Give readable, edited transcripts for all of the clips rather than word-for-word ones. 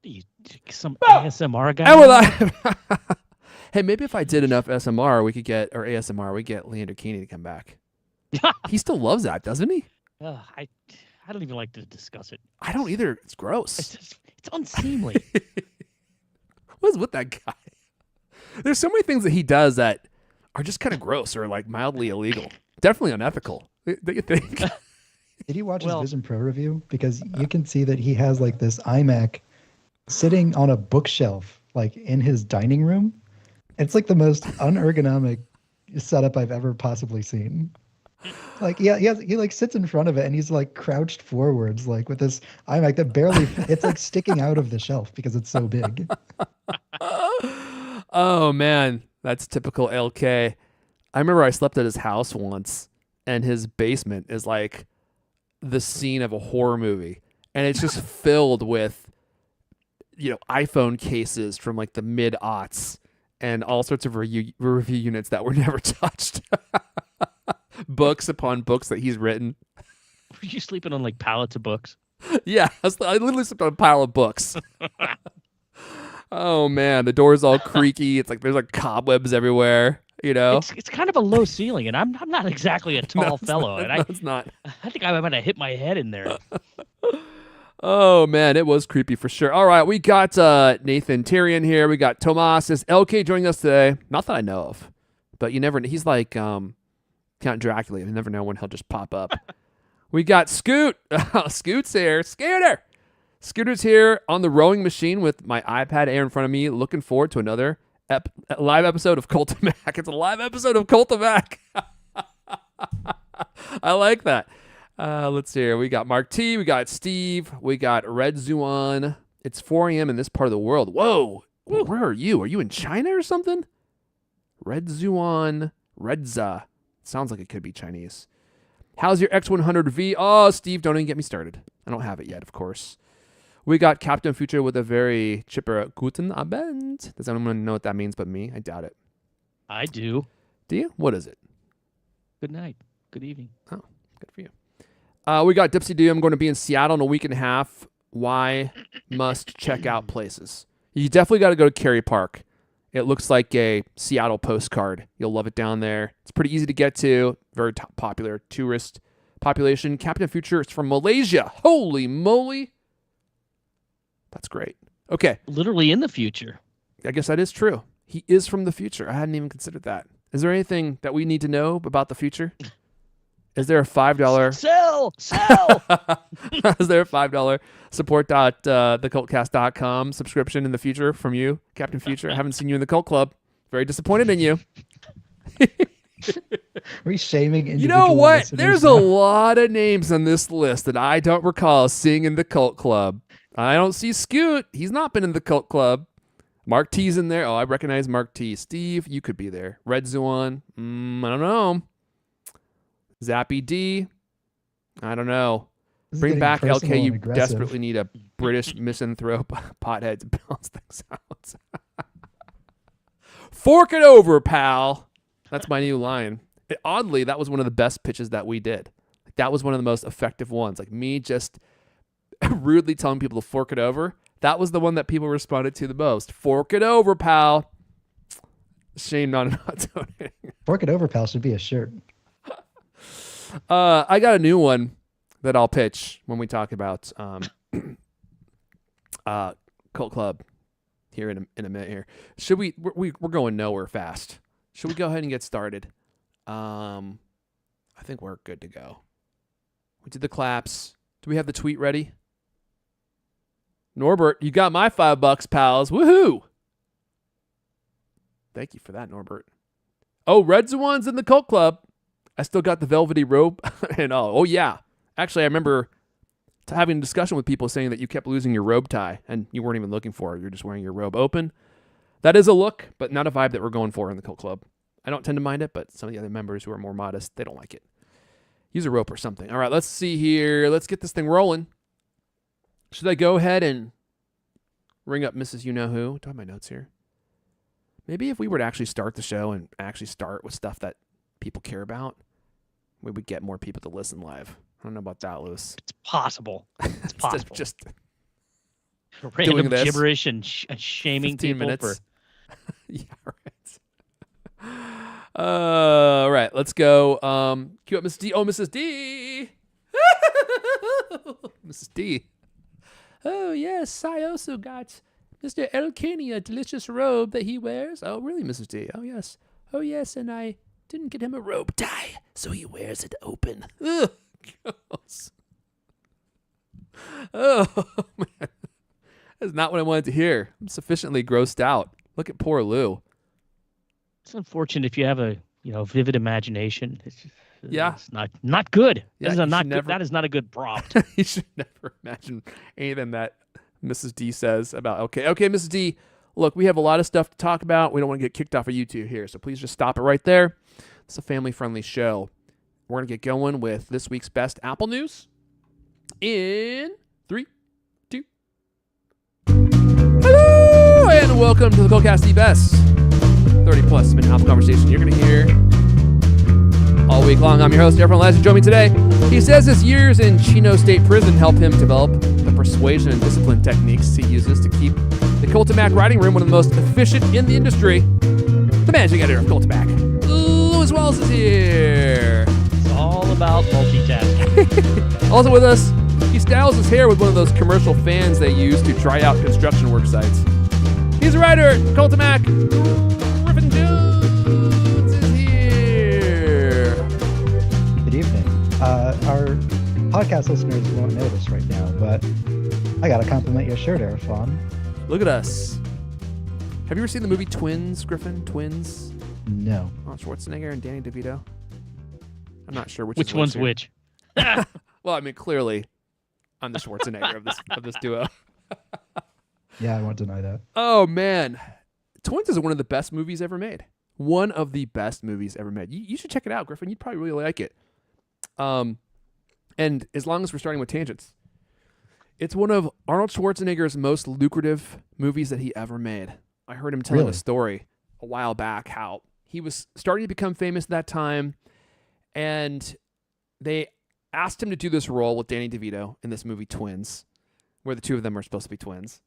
You, some ASMR guy. And we're live. Hey, maybe if I did enough SMR, we could get, or ASMR, we get Leander Keeney to come back. He still loves that, doesn't he? I don't even like to discuss it. I don't either. It's gross. It's unseemly. What is with that guy? There's so many things that he does that are just kind of gross or like mildly illegal. Definitely unethical. Don't you think? Did you watch his Vision Pro review? Because you can see that he has like this iMac sitting on a bookshelf, like in his dining room. It's like the most unergonomic setup I've ever possibly seen. Like he like sits in front of it and he's like crouched forwards, like with this iMac that barely it's like sticking out of the shelf because it's so big. Oh man, that's typical LK. I remember I slept at his house once, and his basement is like the scene of a horror movie, and it's just filled with, iPhone cases from like the mid-aughts and all sorts of review units that were never touched. Books upon books that he's written. Were you sleeping on like pallets of books? Yeah, I literally slept on a pile of books. Oh man, the door's all creaky. It's like there's like cobwebs everywhere. It's kind of a low ceiling, and I'm not exactly a tall fellow, and it's not. I think I might have hit my head in there. Oh man, it was creepy for sure. All right, we got Nathan Tyrion here. We got Tomas. Is LK joining us today? Not that I know of, but you never. He's like Count Dracula. You never know when he'll just pop up. We got Scoot. Scoot's here. Scooter's here on the rowing machine with my iPad Air in front of me. Looking forward to another live episode of Cultamac. It's a live episode of Cultamac. I like that. Let's see here. We got Mark T. We got Steve. We got Red Zuan. It's 4 a.m. in this part of the world. Whoa. Where are you? Are you in China or something? Red Zuan. Redza. Sounds like it could be Chinese. How's your X100V? Oh, Steve, don't even get me started. I don't have it yet, of course. We got Captain Future with a very chipper Guten Abend. Does anyone know what that means but me? I doubt it. I do. Do you? What is it? Good night. Good evening. Oh, good for you. We got Dipsy D. I'm going to be in Seattle in a week and a half. Why must check out places? You definitely got to go to Cary Park. It looks like a Seattle postcard. You'll love it down there. It's pretty easy to get to. Very popular tourist population. Captain Future is from Malaysia. Holy moly. That's great. Okay. Literally in the future. I guess that is true. He is from the future. I hadn't even considered that. Is there anything that we need to know about the future? Is there a $5 Sell! Is there a $5 support.thecultcast.com subscription in the future from you, Captain Future? I haven't seen you in the Cult Club. Very disappointed in you. Are we shaming individual You know what? listeners There's now? a lot of names on this list that I don't recall seeing in the Cult Club. I don't see Scoot. He's not been in the Cult Club. Mark T's in there. Oh, I recognize Mark T. Steve, you could be there. Red Zuan. I don't know. Zappy D. I don't know. This is Bring getting back personal LK. and You aggressive. desperately need a British misanthrope pothead to balance things out. Fork it over, pal. That's my new line. Oddly, that was one of the best pitches that we did. That was one of the most effective ones. Like me just rudely telling people to fork it over. That was the one that people responded to the most. Fork it over, pal. Shame not donating. Fork it over, pal should be a shirt. I got a new one that I'll pitch when we talk about Cult Club here in a minute here. Should we're going nowhere fast. Should we go ahead and get started? I think we're good to go. We did the claps. Do we have the tweet ready? Norbert, you got my $5, pals. Woohoo! Thank you for that, Norbert. Oh, Red Zuan's in the Cult Club. I still got the velvety robe and oh yeah. Actually, I remember having a discussion with people saying that you kept losing your robe tie and you weren't even looking for it. You're just wearing your robe open. That is a look, but not a vibe that we're going for in the Cult Club. I don't tend to mind it, but some of the other members who are more modest, they don't like it. Use a rope or something. All right, let's see here. Let's get this thing rolling. Should I go ahead and ring up Mrs. You-Know-Who? Do I have my notes here? Maybe if we were to actually start the show and actually start with stuff that people care about, we would get more people to listen live. I don't know about that, Lewis. It's possible. It's possible. Just Random this. gibberish and shaming 15 people minutes. Yeah, right. All right, let's go. Cue up Mrs. D. Oh, Mrs. D. Mrs. D. Oh, yes, I also got Mr. Elkaney a delicious robe that he wears. Oh, really, Mrs. D? Oh, yes. Oh, yes, and I didn't get him a robe tie, so he wears it open. Ugh, gross. Oh, man. That's not what I wanted to hear. I'm sufficiently grossed out. Look at poor Lou. It's unfortunate if you have a vivid imagination. Yeah. It's not good. Yeah, That is not a good prompt. You should never imagine anything that Mrs. D says about okay, Mrs. D, look, we have a lot of stuff to talk about. We don't want to get kicked off of YouTube here, so please just stop it right there. It's a family-friendly show. We're going to get going with this week's best Apple news in 3, 2. Hello, and welcome to the CultCast, the best 30-plus minute Apple conversation you're going to hear all week long. I'm your host, Everyone Last, join me today. He says his years in Chino State Prison helped him develop the persuasion and discipline techniques he uses to keep the Cultimac writing room one of the most efficient in the industry. The managing editor of Cultimac, Louis Wells, is here. It's all about multitasking. Also with us, he styles his hair with one of those commercial fans they use to dry out construction work sites. He's a writer at Cultimac. Griffin Jones is here. Good evening. Our podcast listeners won't know this right now, but I gotta compliment your shirt, Erfan. Look at us. Have you ever seen the movie Twins, Griffin? Twins? No. Arnold Schwarzenegger and Danny DeVito? I'm not sure Which one's here. which. Well, I mean, clearly, I'm the Schwarzenegger of this duo. Yeah, I won't deny that. Oh, man. Twins is one of the best movies ever made. One of the best movies ever made. You should check it out, Griffin. You'd probably really like it. And as long as we're starting with tangents, it's one of Arnold Schwarzenegger's most lucrative movies that he ever made. I heard him telling a story a while back how he was starting to become famous at that time, and they asked him to do this role with Danny DeVito in this movie Twins, where the two of them are supposed to be twins.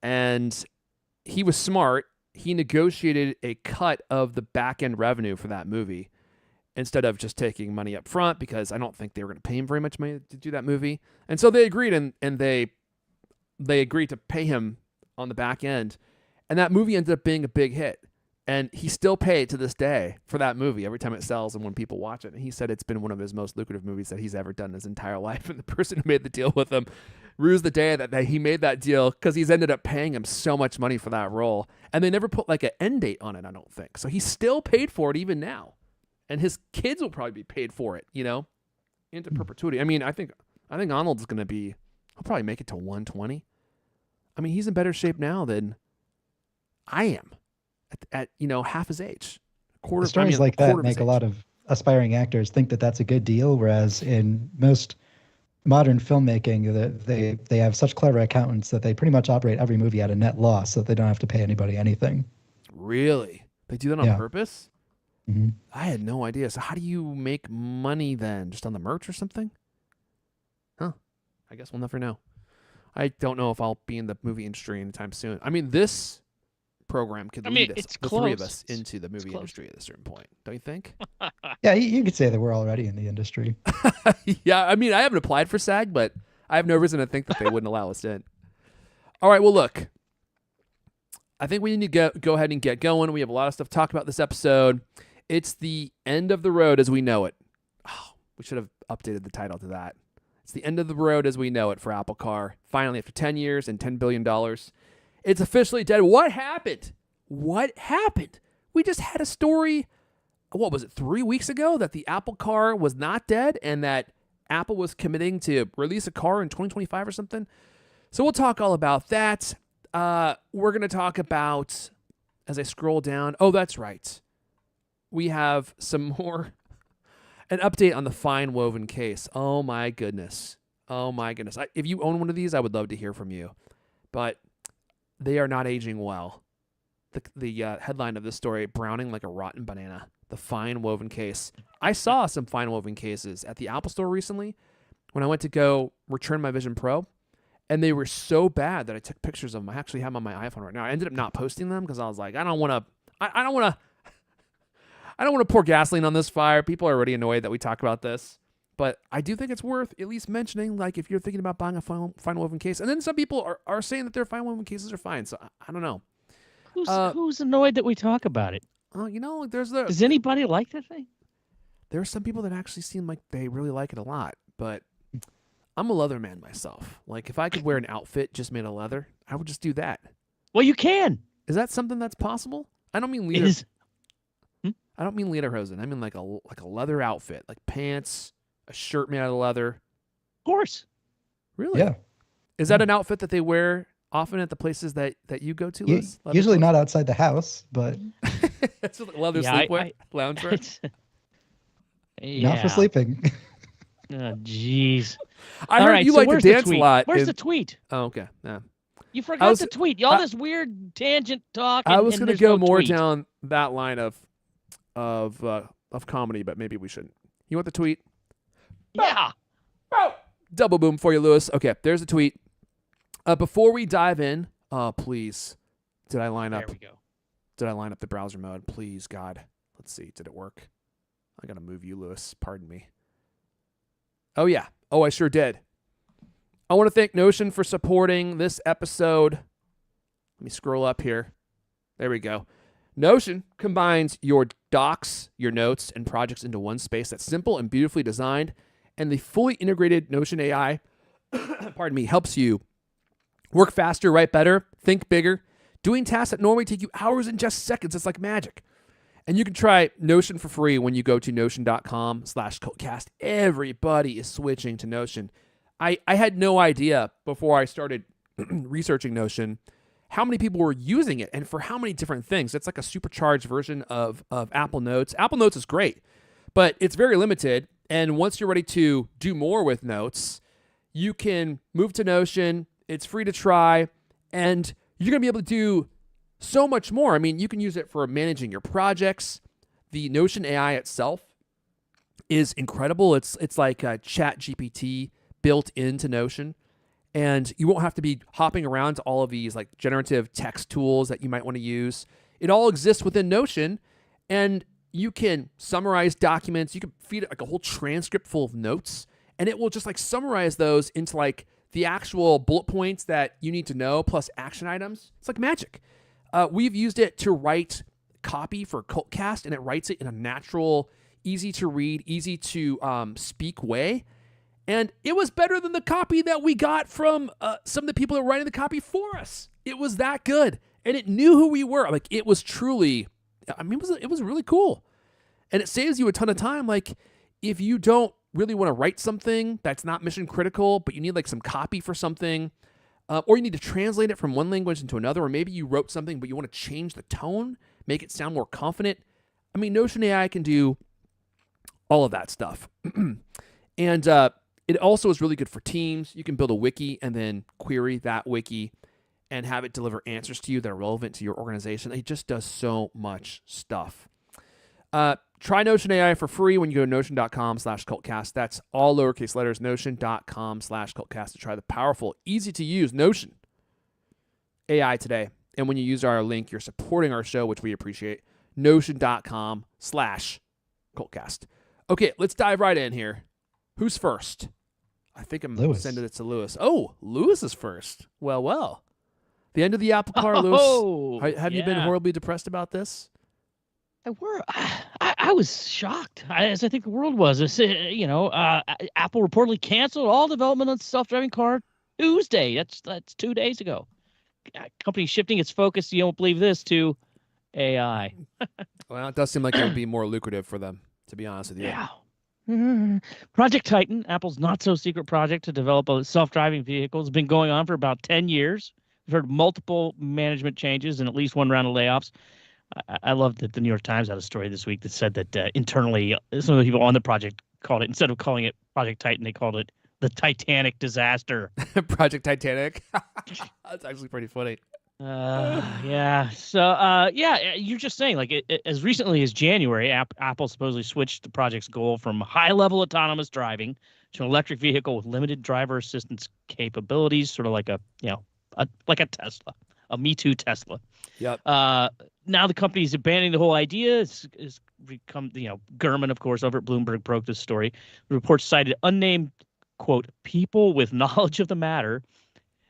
And he was smart. He negotiated a cut of the back-end revenue for that movie instead of just taking money up front, because I don't think they were going to pay him very much money to do that movie. And so they agreed, and they agreed to pay him on the back end. And that movie ended up being a big hit. And he still paid to this day for that movie every time it sells and when people watch it. And he said it's been one of his most lucrative movies that he's ever done in his entire life. And the person who made the deal with him rues the day that he made that deal, because he's ended up paying him so much money for that role. And they never put like an end date on it, I don't think. So he's still paid for it even now. And his kids will probably be paid for it, into perpetuity. I mean, I think Arnold's going to he'll probably make it to 120. I mean, he's in better shape now than I am at half his age. Stories like that make a lot of aspiring actors think that that's a good deal, whereas in most modern filmmaking, they have such clever accountants that they pretty much operate every movie at a net loss, so that they don't have to pay anybody anything. Really? They do that on purpose? Mm-hmm. I had no idea. So how do you make money then? Just on the merch or something? Huh. I guess we'll never know. I don't know if I'll be in the movie industry anytime soon. I mean, this program could lead us, the three of us, into the movie industry at a certain point. Don't you think? Yeah, you could say that we're already in the industry. Yeah, I mean, I haven't applied for SAG, but I have no reason to think that they wouldn't allow us in. All right, well, look. I think we need to go ahead and get going. We have a lot of stuff to talk about this episode. It's the end of the road as we know it. Oh, we should have updated the title to that. It's the end of the road as we know it for Apple Car. Finally, after 10 years and $10 billion, it's officially dead. What happened? What happened? We just had a story, what was it, 3 weeks ago, that the Apple Car was not dead and that Apple was committing to release a car in 2025 or something. So we'll talk all about that. We're going to talk about, as I scroll down, oh, that's right. We have some more, an update on the FineWoven case. Oh my goodness. If you own one of these, I would love to hear from you. But they are not aging well. The headline of this story, Browning like a rotten banana. The FineWoven case. I saw some FineWoven cases at the Apple Store recently when I went to go return my Vision Pro. And they were so bad that I took pictures of them. I actually have them on my iPhone right now. I ended up not posting them because I was like, I don't want to pour gasoline on this fire. People are already annoyed that we talk about this. But I do think it's worth at least mentioning, like, if you're thinking about buying a FineWoven case. And then some people are saying that their FineWoven cases are fine. So I don't know. Who's annoyed that we talk about it? Does anybody like that thing? There are some people that actually seem like they really like it a lot. But I'm a leather man myself. Like, if I could wear an outfit just made of leather, I would just do that. Well, you can. Is that something that's possible? I don't mean It is. I don't mean lederhosen. I mean like a leather outfit, like pants, a shirt made out of leather. Of course. Really? Yeah. Is that an outfit that they wear often at the places that you go to, Liz? Usually not outside the house, but it's leather sleepwear, loungewear. Not for sleeping. Oh, jeez. I heard you like to dance a lot. Where's the tweet? Oh, okay. Yeah. You forgot the tweet. All this weird tangent talk. I was going to go more down that line of comedy, but maybe we shouldn't. You want the tweet? Yeah. Oh. Double boom for you, Lewis. Okay, there's the tweet. Before we dive in, please, did I line up? There we go. Did I line up the browser mode? Please, God. Let's see. Did it work? I gotta move you, Lewis. Pardon me. Oh, yeah. Oh, I sure did. I want to thank Notion for supporting this episode. Let me scroll up here. There we go. Notion combines your docs, your notes, and projects into one space that's simple and beautifully designed. And the fully integrated Notion AI, pardon me, helps you work faster, write better, think bigger, doing tasks that normally take you hours in just seconds. It's like magic. And you can try Notion for free when you go to notion.com/CultCast. Everybody is switching to Notion. I had no idea before I started researching Notion how many people were using it and for how many different things. It's like a supercharged version of Apple Notes. Apple Notes is great, but it's very limited. And once you're ready to do more with Notes, you can move to Notion. It's free to try, and you're going to be able to do so much more. I mean, you can use it for managing your projects. The Notion AI itself is incredible. It's like a ChatGPT built into Notion, and you won't have to be hopping around to all of these like generative text tools that you might want to use. It all exists within Notion, and you can summarize documents. You can feed it like a whole transcript full of notes, and it will just like summarize those into like the actual bullet points that you need to know plus action items. It's like magic. We've used it to write copy for CultCast, and it writes it in a natural, easy to read, easy to speak way. And it was better than the copy that we got from some of the people that were writing the copy for us. It was that good. And it knew who we were. Like, it was truly, I mean, it was really cool. And it saves you a ton of time. Like, if you don't really want to write something that's not mission critical, but you need like some copy for something, or you need to translate it from one language into another, or maybe you wrote something, but you want to change the tone, make it sound more confident. I mean, Notion AI can do all of that stuff. And it also is really good for teams. You can build a wiki and then query that wiki and have it deliver answers to you that are relevant to your organization. It just does so much stuff. Try Notion AI for free when you go to notion.com/CultCast. That's all lowercase letters, notion.com/CultCast to try the powerful, easy to use Notion AI today. And when you use our link, you're supporting our show, which we appreciate. Notion.com/CultCast. Okay, let's dive right in here. Who's first? I think I'm sending it to Lewis. Oh, Lewis is first. Well. The end of the Apple car, Lewis. Have you been horribly depressed about this? I was shocked, as I think the world was. Apple reportedly canceled all development on self-driving car Tuesday. That's 2 days ago. Company shifting its focus, you don't believe this, to AI. Well, it does seem like it would be more lucrative for them, to be honest with you. Yeah. Project Titan, Apple's not-so-secret project to develop a self-driving vehicle, has been going on for about 10 years. We've heard multiple management changes and at least one round of layoffs. I love that the New York Times had a story this week that said that internally, some of the people on the project called it, instead of calling it Project Titan, they called it the Titanic disaster. Project Titanic? That's actually pretty funny. Yeah. So, you're just saying, like, as recently as January, Apple supposedly switched the project's goal from high-level autonomous driving to an electric vehicle with limited driver assistance capabilities, sort of like like a Tesla, a Me Too Tesla. Yep. Now the company's abandoning the whole idea. It's become, Gurman, of course, over at Bloomberg broke this story. The report cited unnamed, quote, people with knowledge of the matter,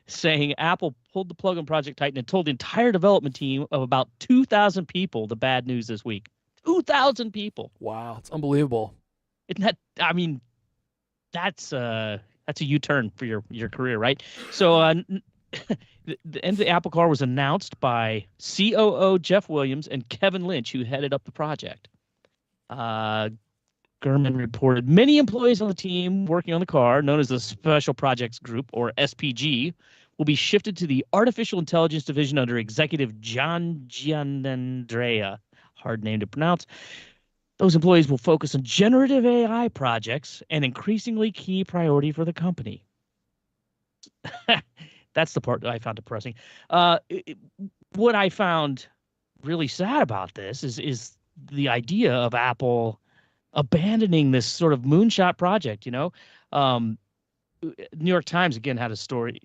saying Apple pulled the plug on Project Titan and told the entire development team of about 2,000 people the bad news this week. 2,000 people. Wow, it's unbelievable. Isn't that? I mean, that's a U-turn for your career, right? So the end of the Apple car was announced by COO Jeff Williams and Kevin Lynch, who headed up the project. Gurman reported many employees on the team working on the car, known as the Special Projects Group, or SPG, will be shifted to the Artificial Intelligence Division under Executive John Gianandrea. Hard name to pronounce. Those employees will focus on generative AI projects, an increasingly key priority for the company. That's the part that I found depressing. What I found really sad about this is the idea of Apple abandoning this sort of moonshot project. New York Times again had a story,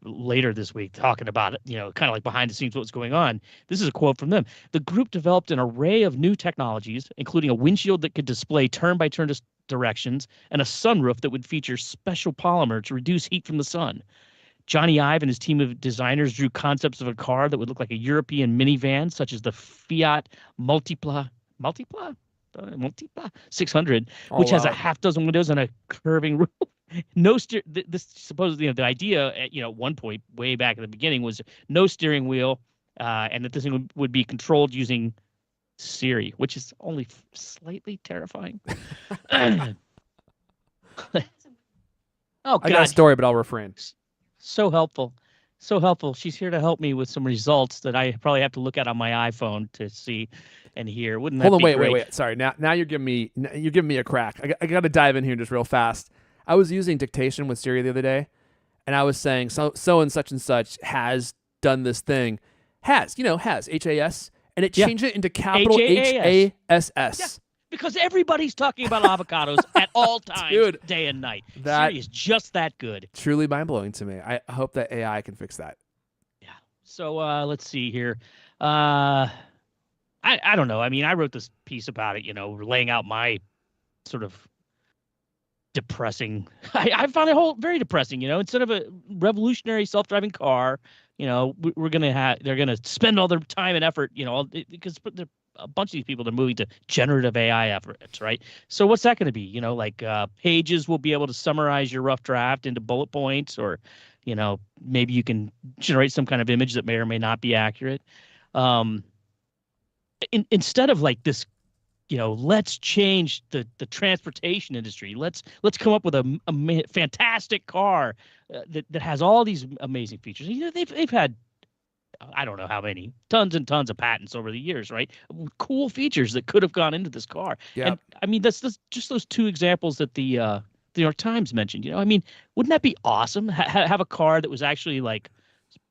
later this week talking about it, kind of like behind the scenes what's going on. This is a quote from them. The group developed an array of new technologies, including a windshield that could display turn-by-turn directions and a sunroof that would feature special polymer to reduce heat from the sun. Johnny Ive and his team of designers drew concepts of a car that would look like a European minivan, such as the Fiat Multipla 600, which has a half dozen windows and a curving roof. No This supposedly, the idea at one point way back at the beginning was no steering wheel, and that this thing would be controlled using Siri, which is only slightly terrifying. Oh God! I got a story, but I'll refrain. So helpful. She's here to help me with some results that I probably have to look at on my iPhone to see and hear. Wouldn't that Hold on, be great? wait. Sorry. Now you're giving me a crack. I got to dive in here just real fast. I was using dictation with Siri the other day, and I was saying so and such has done this thing. Has HAS, and it changed it into capital HASS. Yeah, because everybody's talking about avocados at all times, dude, day and night. Siri is just that good. Truly mind-blowing to me. I hope that AI can fix that. Yeah. So let's see here. I don't know. I mean, I wrote this piece about it, laying out my sort of depressing. I found it very depressing. Instead of a revolutionary self-driving car, they're gonna spend all their time and effort, because a bunch of these people are moving to generative AI efforts, right? So what's that going to be? Pages will be able to summarize your rough draft into bullet points, or maybe you can generate some kind of image that may or may not be accurate. Instead of like this, let's change the transportation industry. Let's come up with a fantastic car that has all these amazing features. They've had, I don't know how many, tons and tons of patents over the years, right? Cool features that could have gone into this car. Yeah. And I mean, that's just those two examples that the New York Times mentioned. I mean, wouldn't that be awesome? Have a car that was actually like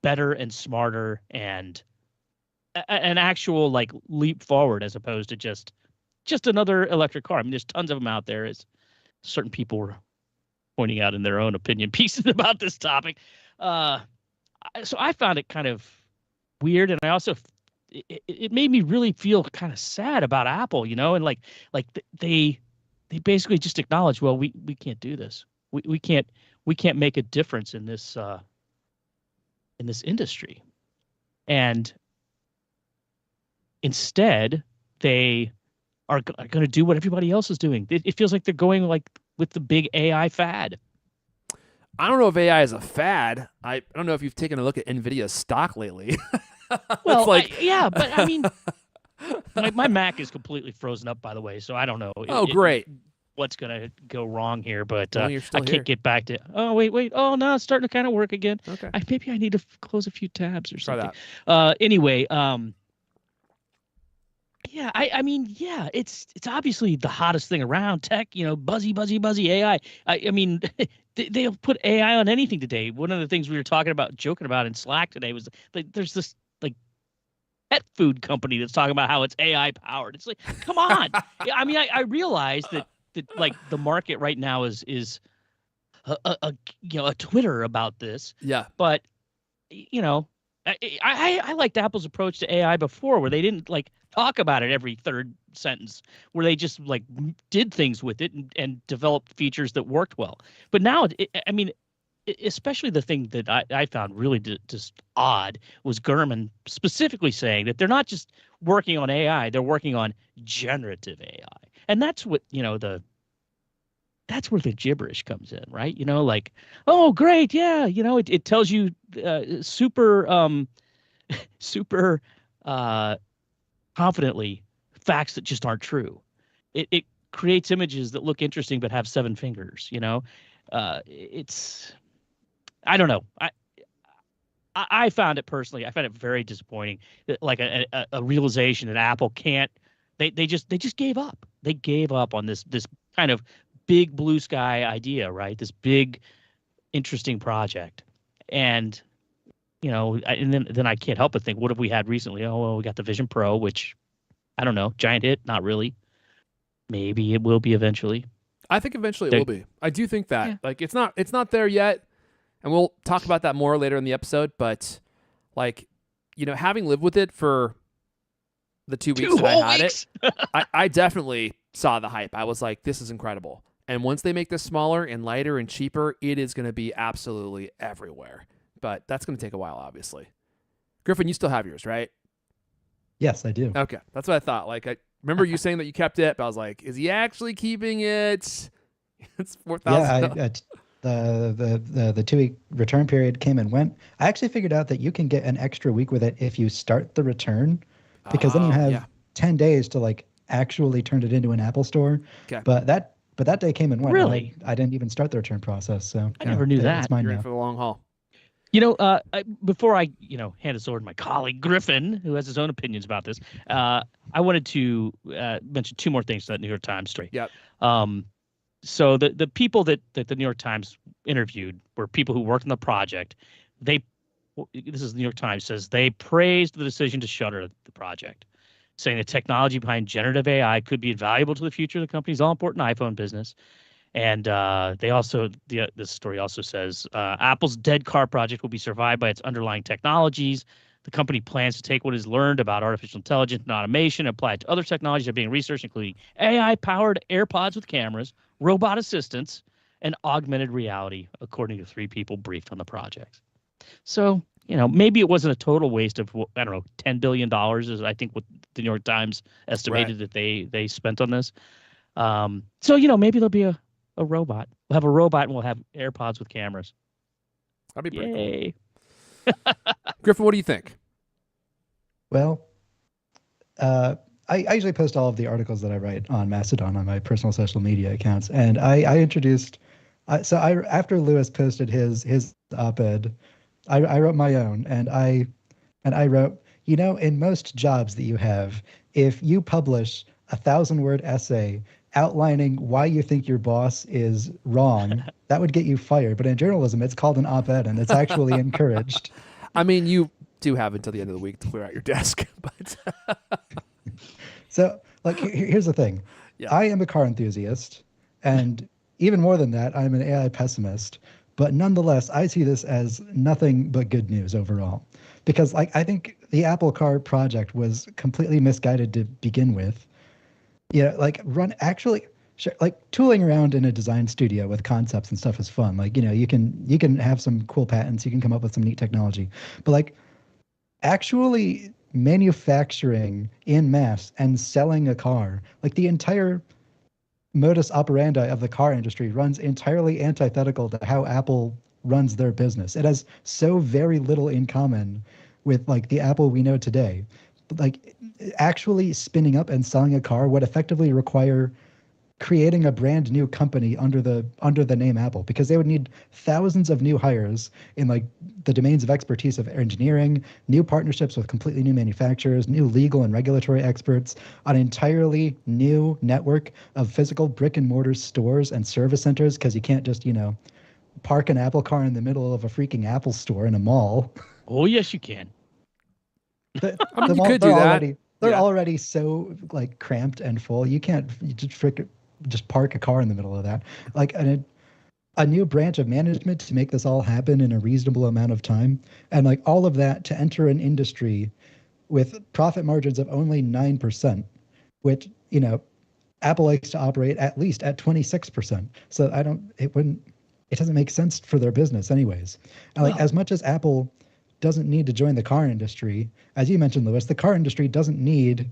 better and smarter and an actual like leap forward, as opposed to just another electric car. I mean, there's tons of them out there, as certain people were pointing out in their own opinion pieces about this topic. So I found it kind of weird, and I also it made me really feel kind of sad about Apple, and like they basically just acknowledge, well, we can't do this. We can't make a difference in this industry, and instead they are going to do what everybody else is doing. It feels like they're going like with the big AI fad. I don't know if AI is a fad. I don't know if you've taken a look at NVIDIA's stock lately. Well, but I mean, my Mac is completely frozen up, by the way, so I don't know. Great. What's going to go wrong here, but well, I can't get back to. Oh, wait. Oh, no, it's starting to kind of work again. Okay. Maybe I need to close a few tabs or something. Try that. Anyway, yeah, I mean, yeah, it's obviously the hottest thing around. Tech, buzzy AI. I mean, they'll put AI on anything today. One of the things we were joking about in Slack today was like, there's this like pet food company that's talking about how it's AI powered. It's like, come on. I mean, I realize that like the market right now is a Twitter about this. Yeah. But I liked Apple's approach to AI before, where they didn't like talk about it every third sentence, where they just like did things with it and developed features that worked well. But now, I mean, especially the thing that I found really just odd was Gurman specifically saying that they're not just working on AI, they're working on generative AI. And that's what, that's where the gibberish comes in, right? Like, oh, great. Yeah. It tells you super confidently facts that just aren't true. It creates images that look interesting but have 7 fingers, it's, I don't know. I found it personally, I found it very disappointing that like a realization that Apple can't, they just gave up. They gave up on this kind of big blue sky idea, right? This big, interesting project. And, and then I can't help but think, what have we had recently? Oh, well, we got the Vision Pro, which I don't know, giant hit, not really. Maybe it will be eventually. I think eventually it will be. I do think that. Yeah. Like it's not there yet. And we'll talk about that more later in the episode, but like, having lived with it for the 2 weeks that I had it, I definitely saw the hype. I was like, this is incredible. And once they make this smaller and lighter and cheaper, it is going to be absolutely everywhere. But that's going to take a while, obviously. Griffin, you still have yours, right? Yes, I do. Okay, that's what I thought. Like, I remember you saying that you kept it, but I was like, is he actually keeping it? It's $4,000. Yeah, the 2-week return period came and went. I actually figured out that you can get an extra week with it if you start the return, because then you have 10 days to like actually turn it into an Apple store. Okay. But that day came and went. Really? I didn't even start the return process. So I never knew that. It's mine You're in now. for the long haul. Before I, hand this over to my colleague Griffin, who has his own opinions about this, I wanted to mention 2 more things to that New York Times story. Yep. So the people that the New York Times interviewed were people who worked on the project. This is the New York Times says they praised the decision to shutter the project, saying the technology behind generative AI could be invaluable to the future of the company's all-important iPhone business. And they also, this story also says Apple's dead car project will be survived by its underlying technologies. The company plans to take what is learned about artificial intelligence and automation and apply it to other technologies that are being researched, including AI-powered AirPods with cameras, robot assistants, and augmented reality, according to 3 people briefed on the project. So, maybe it wasn't a total waste of, I don't know, $10 billion is, I think, what the New York Times estimated that they spent on this. So, maybe there'll be a robot. We'll have a robot and we'll have AirPods with cameras. That'd be pretty cool. Yay. Griffin, what do you think? Well, I usually post all of the articles that I write on Mastodon on my personal social media accounts, and I introduced. After Lewis posted his op-ed, I wrote my own, and I wrote, in most jobs that you have, if you publish a 1,000-word essay outlining why you think your boss is wrong, that would get you fired. But in journalism, it's called an op-ed, and it's actually encouraged. I mean, you do have until the end of the week to clear out your desk, but So, like, here's the thing. Yeah. I am a car enthusiast, and even more than that, I'm an AI pessimist. But nonetheless, I see this as nothing but good news overall. Because, like, I think the Apple Car project was completely misguided to begin with. Like tooling around in a design studio with concepts and stuff is fun. Like, you can have some cool patents, you can come up with some neat technology. But like actually manufacturing in mass and selling a car, like the entire modus operandi of the car industry runs entirely antithetical to how Apple runs their business. It has so very little in common with like the Apple we know today. Like actually spinning up and selling a car would effectively require creating a brand new company under the name Apple, because they would need thousands of new hires in like the domains of expertise of engineering, new partnerships with completely new manufacturers, new legal and regulatory experts, an entirely new network of physical brick and mortar stores and service centers, because you can't just, park an Apple car in the middle of a freaking Apple store in a mall. Oh, yes, you can. You could do that. They're already so like cramped and full. You can't just park a car in the middle of that. Like, a new branch of management to make this all happen in a reasonable amount of time, and like all of that to enter an industry with profit margins of only 9%, which, Apple likes to operate at least at 26%. So it doesn't make sense for their business anyways. And like, as much as Apple doesn't need to join the car industry, as you mentioned, Lewis, the car industry doesn't need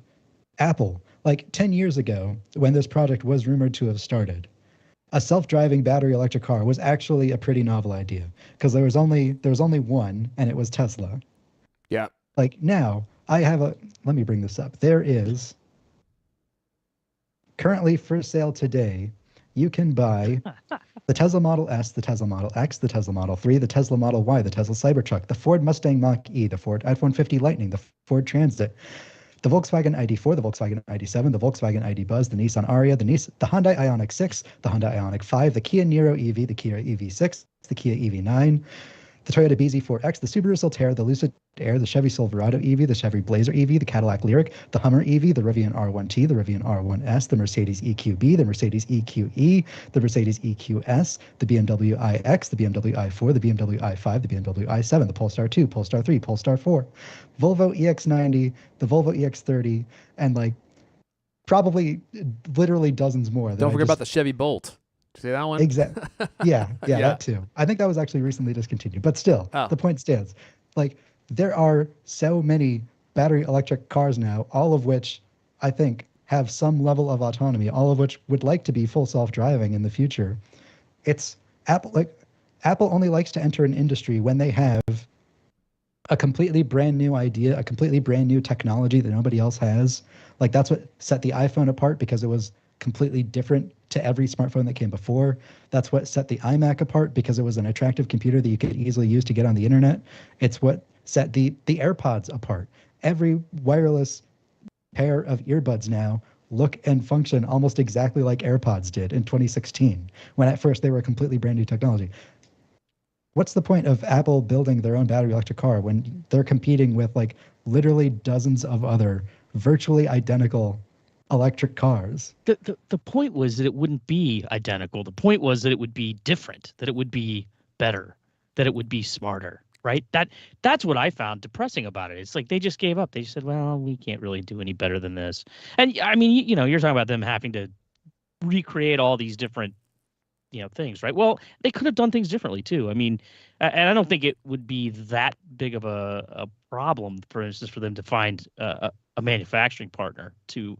Apple. Like 10 years ago, when this project was rumored to have started, a self-driving battery electric car was actually a pretty novel idea because there was only one, and it was Tesla. Yeah. Like now, let me bring this up. There is currently for sale today, you can buy the Tesla Model S, the Tesla Model X, the Tesla Model 3, the Tesla Model Y, the Tesla Cybertruck, the Ford Mustang Mach-E, the Ford F-150 Lightning, the Ford Transit, the Volkswagen ID4, the Volkswagen ID7, the Volkswagen ID Buzz, the Nissan Ariya, the Hyundai Ioniq 6, the Hyundai Ioniq 5, the Kia Niro EV, the Kia EV6, the Kia EV9, the Toyota BZ4X, the Subaru Solterra, the Lucid Air, the Chevy Silverado EV, the Chevy Blazer EV, the Cadillac Lyriq, the Hummer EV, the Rivian R1T, the Rivian R1S, the Mercedes EQB, the Mercedes EQE, the Mercedes EQS, the BMW iX, the BMW i4, the BMW i5, the BMW i7, the Polestar 2, Polestar 3, Polestar 4, Volvo EX90, the Volvo EX30, and like probably literally dozens more. Don't forget about the Chevy Bolt. See that one? Exactly. Yeah, that too. I think that was actually recently discontinued, but still, the point stands. Like, there are so many battery electric cars now, all of which I think have some level of autonomy, all of which would like to be full self-driving in the future. It's Apple only likes to enter an industry when they have a completely brand new idea, a completely brand new technology that nobody else has. Like, that's what set the iPhone apart, because it was completely different to every smartphone that came before. That's what set the iMac apart, because it was an attractive computer that you could easily use to get on the internet. It's what set the AirPods apart. Every wireless pair of earbuds now look and function almost exactly like AirPods did in 2016, when at first they were a completely brand new technology. What's the point of Apple building their own battery electric car when they're competing with like literally dozens of other virtually identical electric cars? The point was that it wouldn't be identical. The point was that it would be different, that it would be better, that it would be smarter, right? That's what I found depressing about it. It's like they just gave up. They said, well, we can't really do any better than this. And I mean, you're talking about them having to recreate all these different things, right? Well, they could have done things differently too. I mean, and I don't think it would be that big of a problem, for instance, for them to find a manufacturing partner to,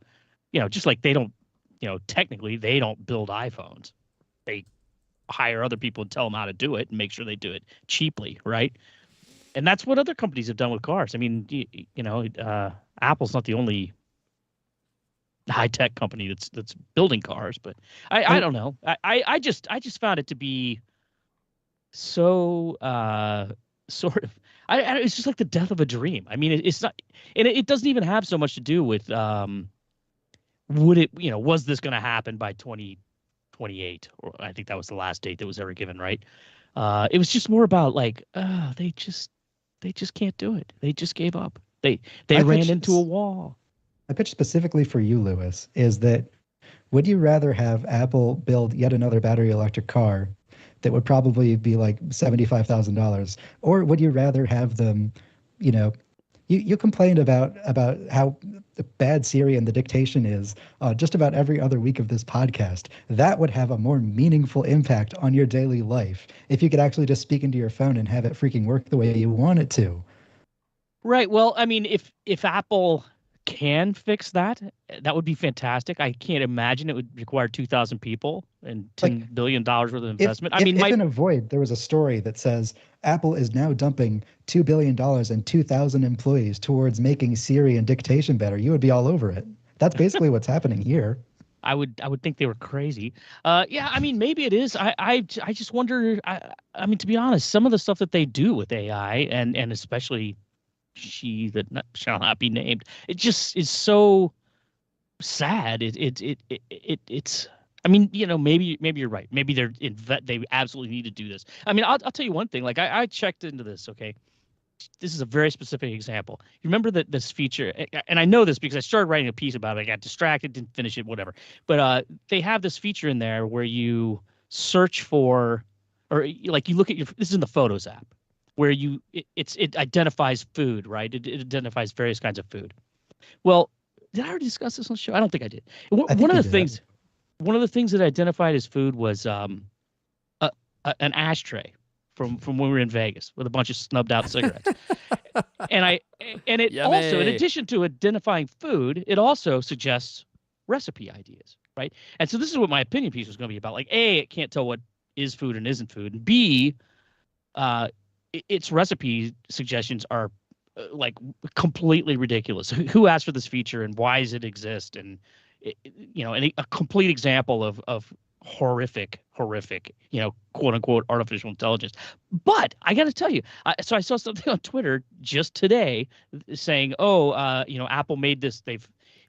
just like they don't, technically they don't build iPhones. They hire other people and tell them how to do it and make sure they do it cheaply, right? And that's what other companies have done with cars. I mean, Apple's not the only high-tech company that's building cars, but I don't know. I just found it to be so sort of it's just like the death of a dream. I mean, it's not, and it doesn't even have so much to do with would it, was this going to happen by 2028, or I think that was the last date that was ever given, right? It was just more about like they just can't do it. They just gave up. They ran into a wall. My pitch specifically for you, Lewis, is that would you rather have Apple build yet another battery electric car that would probably be like $75,000, or would you rather have them, you complained about how bad Siri and the dictation is just about every other week of this podcast. That would have a more meaningful impact on your daily life if you could actually just speak into your phone and have it freaking work the way you want it to. Right. Well, I mean, if Apple can fix that, that would be fantastic. I can't imagine it would require 2,000 people and $10 billion worth of investment. If in a void, there was a story that says Apple is now dumping $2 billion and 2,000 employees towards making Siri and dictation better, you would be all over it. That's basically what's happening here. I would think they were crazy. Yeah, I mean, maybe it is. I just wonder. I mean, to be honest, some of the stuff that they do with AI and especially she that shall not be named, it just is so sad. It's. I mean, maybe you're right. Maybe they absolutely need to do this. I mean, I'll tell you one thing. Like I checked into this. Okay, this is a very specific example. You remember that this feature, and I know this because I started writing a piece about it. I got distracted, didn't finish it, whatever. But they have this feature in there where you search for or like you look at this is in the Photos app where it identifies food, right? It identifies various kinds of food. Well, did I already discuss this on the show? I don't think I did. One of the things that I identified as food was an ashtray from when we were in Vegas with a bunch of snubbed out cigarettes. and it Yummy. also, in addition to identifying food, it also suggests recipe ideas, right? And so this is what my opinion piece was going to be about. Like, A, it can't tell what is food and isn't food. And B, its recipe suggestions are like completely ridiculous. Who asked for this feature and why does it exist? And and a complete example of horrific, quote unquote artificial intelligence. But I got to tell you, so I saw something on Twitter just today saying, Apple made this.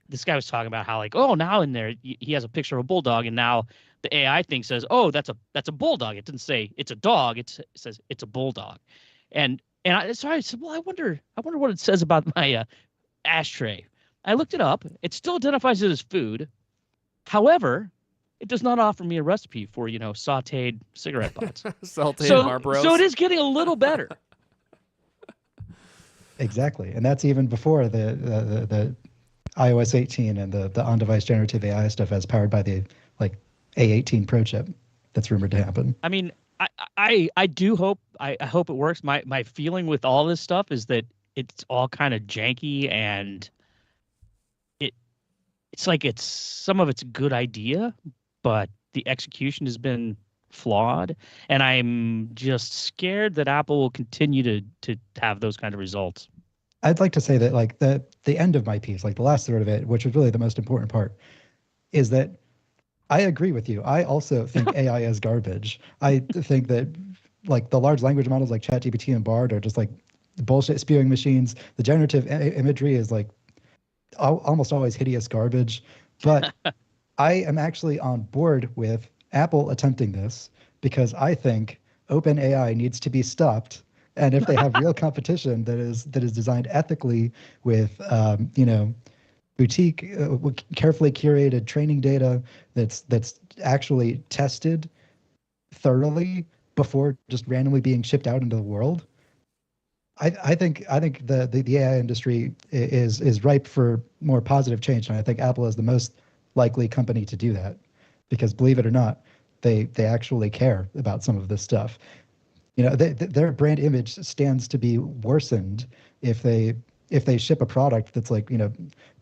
This guy was talking about how like, now in there he has a picture of a bulldog, and now the AI thing says, that's a bulldog. It didn't say it's a dog. It says it's a bulldog, and I said, well, I wonder what it says about my ashtray. I looked it up. It still identifies it as food. However, it does not offer me a recipe for, sautéed cigarette butts. Sautéed Marlboros. So it is getting a little better. Exactly. And that's even before the iOS 18 and the on-device generative AI stuff as powered by the A18 Pro chip that's rumored to happen. I mean, I do hope I hope it works. My feeling with all this stuff is that it's all kind of janky, and it's like some of it's a good idea, but the execution has been flawed, and I'm just scared that Apple will continue to have those kind of results. I'd like to say that the end of my piece, the last third of it, which was really the most important part, is that I agree with you. I also think AI is garbage. I think that the large language models like ChatGPT and Bard are just bullshit spewing machines. The generative imagery is almost always hideous garbage. But I am actually on board with Apple attempting this because I think OpenAI needs to be stopped. And if they have real competition that is designed ethically with boutique, carefully curated training data that's actually tested thoroughly before just randomly being shipped out into the world, I think the AI industry is ripe for more positive change, and I think Apple is the most likely company to do that because, believe it or not, they actually care about some of this stuff. Their brand image stands to be worsened if they ship a product that's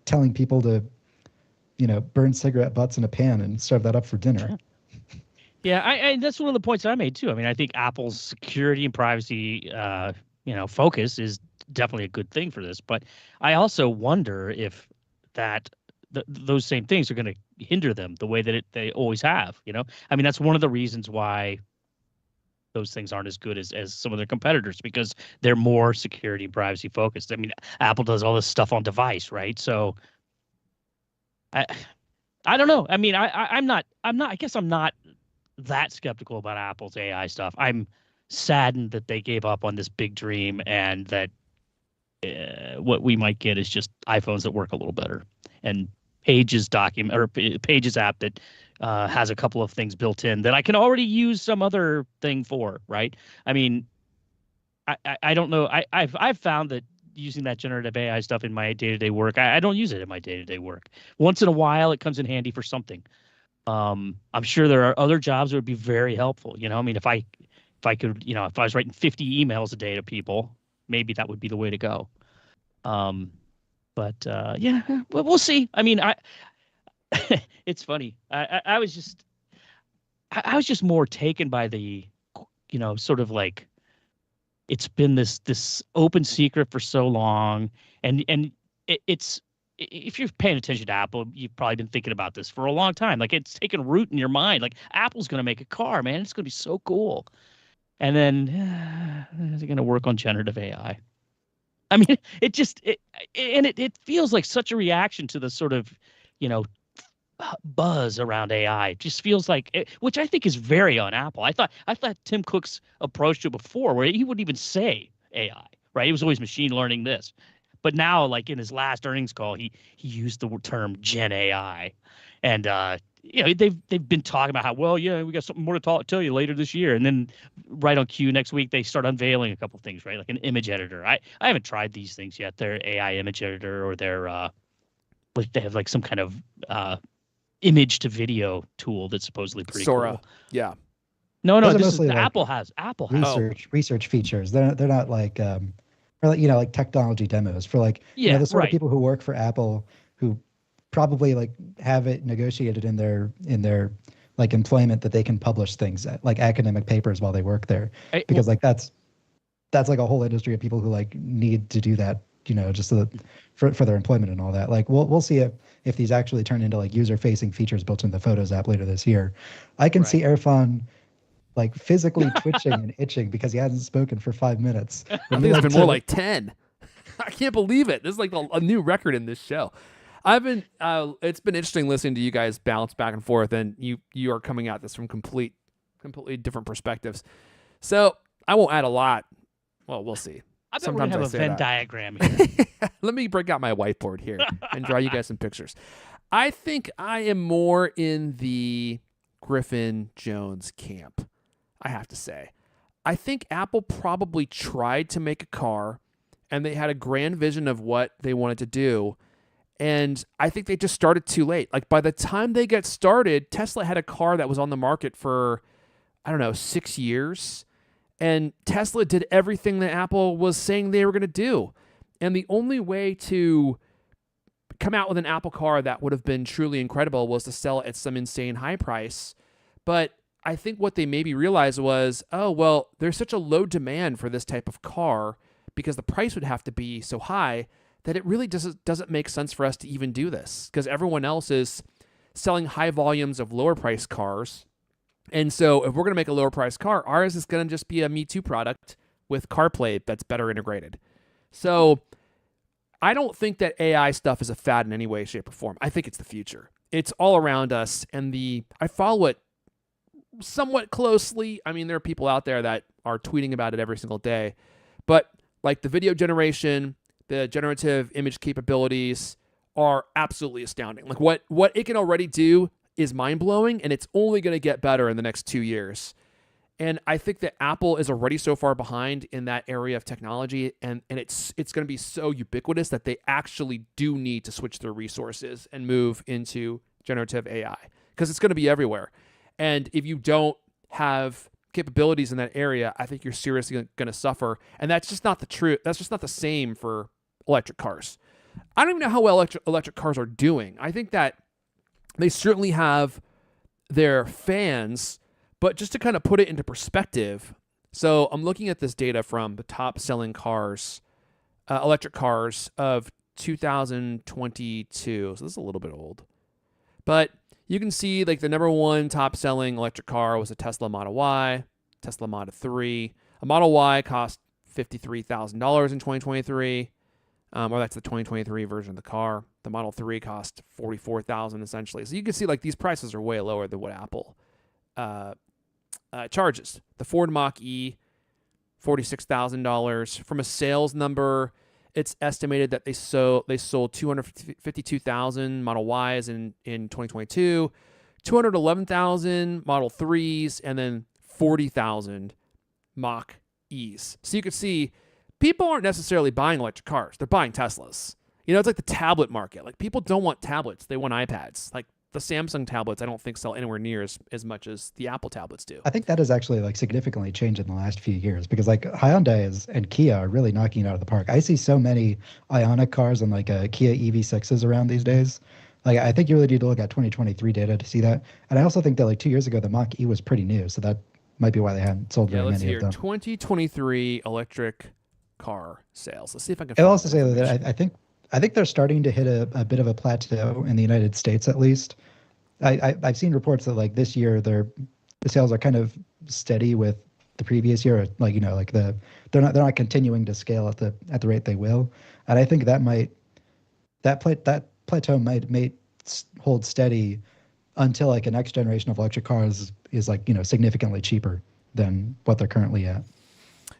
telling people to burn cigarette butts in a pan and serve that up for dinner. Yeah, I that's one of the points I made too. I mean, I think Apple's security and privacy focus is definitely a good thing for this, but I also wonder if those same things are going to hinder them the way that they always have. I mean, that's one of the reasons why those things aren't as good as some of their competitors, because they're more security and privacy focused. I mean, Apple does all this stuff on device, right? So I don't know. I mean, I guess I'm not that skeptical about Apple's AI stuff. I'm saddened that they gave up on this big dream and that what we might get is just iPhones that work a little better, and Pages Pages app that has a couple of things built in that I can already use some other thing for, right? I mean, I don't know. I've found that using that generative AI stuff in my day-to-day work, I don't use it in my day-to-day work. Once in a while, it comes in handy for something. I'm sure there are other jobs that would be very helpful. I mean, if I could, if I was writing 50 emails a day to people, maybe that would be the way to go. But we'll see. I mean, it's funny. I was just more taken by the, sort of it's been this open secret for so long, and it's if you're paying attention to Apple, you've probably been thinking about this for a long time. It's taken root in your mind. Apple's going to make a car, man. It's going to be so cool. And then they're going to work on generative AI. I mean, it feels like such a reaction to the sort of, buzz around AI. It just feels like which I think is very on Apple. I thought Tim Cook's approach to it before, where he wouldn't even say AI, right? He was always machine learning this. But now, in his last earnings call, he used the term Gen AI, and they've been talking about how, well, yeah, we got something more to tell you later this year, and then right on cue next week they start unveiling a couple things, right? Like an image editor. I haven't tried these things yet. Their AI image editor, or their like they have like some kind of image to video tool that's supposedly pretty Sora. cool. Yeah. No, Those are this is mostly, like, Apple has research features. They're not like or like, like technology demos for like the sort of people who work for Apple who probably like have it negotiated in their like employment that they can publish things like academic papers while they work there, because like that's like a whole industry of people who like need to do that, just so that for their employment and all that. Like we'll see if these actually turn into like user facing features built into the Photos app later this year. I can see Irfan like physically twitching and itching because he hasn't spoken for 5 minutes. I think it's been more like 10. I can't believe it. This is like a new record in this show. It's been interesting listening to you guys bounce back and forth, and you are coming at this from completely different perspectives. So I won't add a lot. Well, we'll see. I bet we're gonna have a Venn diagram here. Let me break out my whiteboard here and draw you guys some pictures. I think I am more in the Griffin Jones camp, I have to say. I think Apple probably tried to make a car, and they had a grand vision of what they wanted to do, and I think they just started too late. Like, by the time they get started, Tesla had a car that was on the market for, 6 years, and Tesla did everything that Apple was saying they were going to do. And the only way to come out with an Apple car that would have been truly incredible was to sell it at some insane high price. But I think what they maybe realized was, oh, well, there's such a low demand for this type of car because the price would have to be so high that it really doesn't make sense for us to even do this, because everyone else is selling high volumes of lower price cars. And so if we're going to make a lower price car, ours is going to just be a Me Too product with CarPlay that's better integrated. So I don't think that AI stuff is a fad in any way, shape, or form. I think it's the future. It's all around us, and I follow it somewhat closely. I mean, there are people out there that are tweeting about it every single day, but like the video generation, the generative image capabilities are absolutely astounding. Like what it can already do is mind-blowing, and it's only going to get better in the next 2 years. And I think that Apple is already so far behind in that area of technology, and it's going to be so ubiquitous that they actually do need to switch their resources and move into generative AI, because it's going to be everywhere. And if you don't have capabilities in that area, I think you're seriously going to suffer. And that's just not the truth. That's just not the same for electric cars. I don't even know how well electric cars are doing. I think that they certainly have their fans, but just to kind of put it into perspective, so I'm looking at this data from the top selling cars, electric cars of 2022. So this is a little bit old, but you can see like the number one top selling electric car was a Tesla Model Y, Tesla Model 3. A Model Y cost $53,000 in 2023. Or that's the 2023 version of the car. The Model 3 cost $44,000 essentially. So you can see like these prices are way lower than what Apple charges. The Ford Mach-E, $46,000. From a sales number, it's estimated that they sold 252,000 Model Ys in 2022, 211,000 Model 3s, and then 40,000 Mach-Es. So you can see people aren't necessarily buying electric cars. They're buying Teslas. It's like the tablet market. Like, people don't want tablets. They want iPads. Like, the Samsung tablets, I don't think sell anywhere near as much as the Apple tablets do. I think that has actually like significantly changed in the last few years, because like Hyundai and Kia are really knocking it out of the park. I see so many Ioniq cars and like Kia EV6s around these days. Like, I think you really need to look at 2023 data to see that. And I also think that like 2 years ago, the Mach-E was pretty new. So that might be why they hadn't sold very many of them. 2023 electric car sales. Let's see if I can. I'll also say that I think they're starting to hit a bit of a plateau in the United States, at least. I've seen reports that like this year the sales are kind of steady with the previous year. Like they're not continuing to scale at the rate they will, and I think that plateau might hold steady until like a next generation of electric cars is like significantly cheaper than what they're currently at.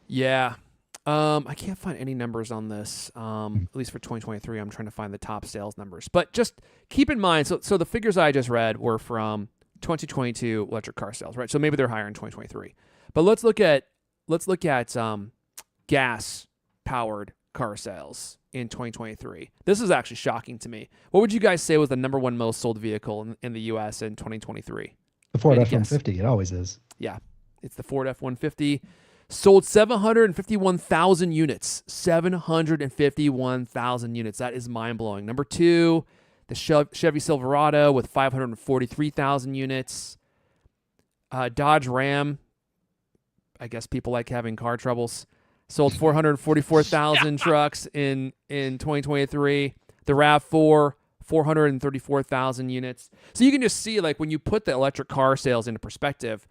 Yeah. I can't find any numbers on this. At least for 2023, I'm trying to find the top sales numbers. But just keep in mind, so the figures I just read were from 2022 electric car sales, right? So maybe they're higher in 2023. But let's look at gas powered car sales in 2023. This is actually shocking to me. What would you guys say was the number one most sold vehicle in the U.S. in 2023? The Ford F-150. It always is. Yeah, it's the Ford F-150. Sold 751,000 units. 751,000 units. That is mind-blowing. Number 2, the Chevy Silverado with 543,000 units. Dodge Ram. I guess people like having car troubles. Sold 444,000 trucks in 2023. The RAV4, 434,000 units. So you can just see, like, when you put the electric car sales into perspective,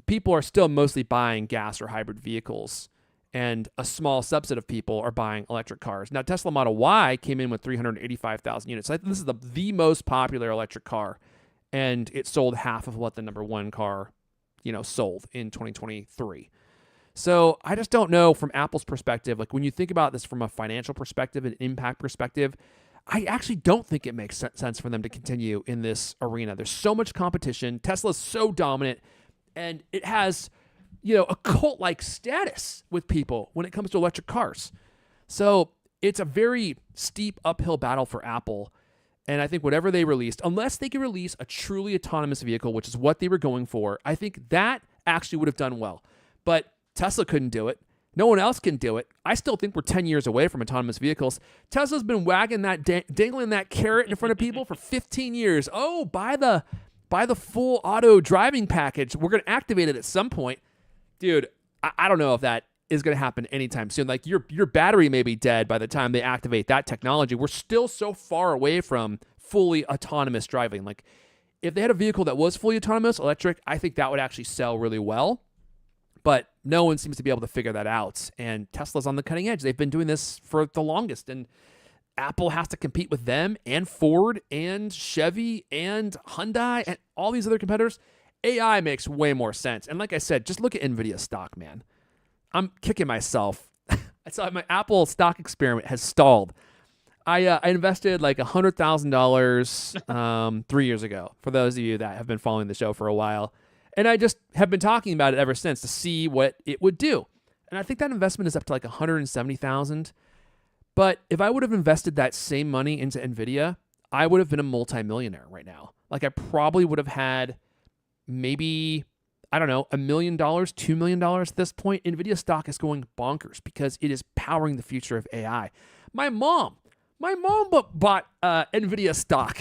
people are still mostly buying gas or hybrid vehicles, and a small subset of people are buying electric cars. Now, Tesla Model Y came in with 385,000 units. So this is the most popular electric car, and it sold half of what the number one car, sold in 2023. So I just don't know from Apple's perspective, like when you think about this from a financial perspective and impact perspective, I actually don't think it makes sense for them to continue in this arena. There's so much competition. Tesla's so dominant, and it has, a cult-like status with people when it comes to electric cars. So it's a very steep uphill battle for Apple. And I think whatever they released, unless they can release a truly autonomous vehicle, which is what they were going for, I think that actually would have done well. But Tesla couldn't do it. No one else can do it. I still think we're 10 years away from autonomous vehicles. Tesla's been wagging that, dangling that carrot in front of people for 15 years. Oh, buy the full auto driving package. We're going to activate it at some point. Dude, I don't know if that is going to happen anytime soon. Like your battery may be dead by the time they activate that technology. We're still so far away from fully autonomous driving. Like if they had a vehicle that was fully autonomous, electric, I think that would actually sell really well. But no one seems to be able to figure that out. And Tesla's on the cutting edge. They've been doing this for the longest. And Apple has to compete with them and Ford and Chevy and Hyundai and all these other competitors. AI makes way more sense. And like I said, just look at NVIDIA stock, man. I'm kicking myself. I saw my Apple stock experiment has stalled. I invested like $100,000 3 years ago, for those of you that have been following the show for a while. And I just have been talking about it ever since to see what it would do. And I think that investment is up to like $170,000. But if I would have invested that same money into NVIDIA, I would have been a multimillionaire right now. Like I probably would have had maybe, I don't know, $1 million, $2 million at this point. NVIDIA stock is going bonkers because it is powering the future of AI. My mom bought NVIDIA stock.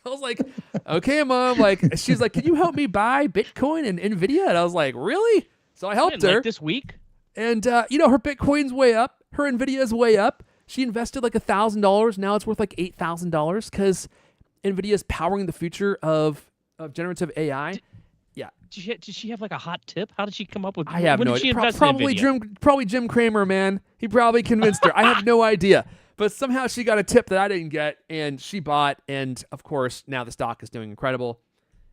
I was like, okay, Mom. Like, she's like, can you help me buy Bitcoin and NVIDIA? And I was like, really? So I helped her. Like this week? And, her Bitcoin's way up. Her NVIDIA's way up. She invested like $1,000. Now it's worth like $8,000 because NVIDIA is powering the future of generative AI. Did she have like a hot tip? How did she come up with? I have no idea. Probably Jim Cramer, man. He probably convinced her. I have no idea. But somehow she got a tip that I didn't get, and she bought. And of course, now the stock is doing incredible.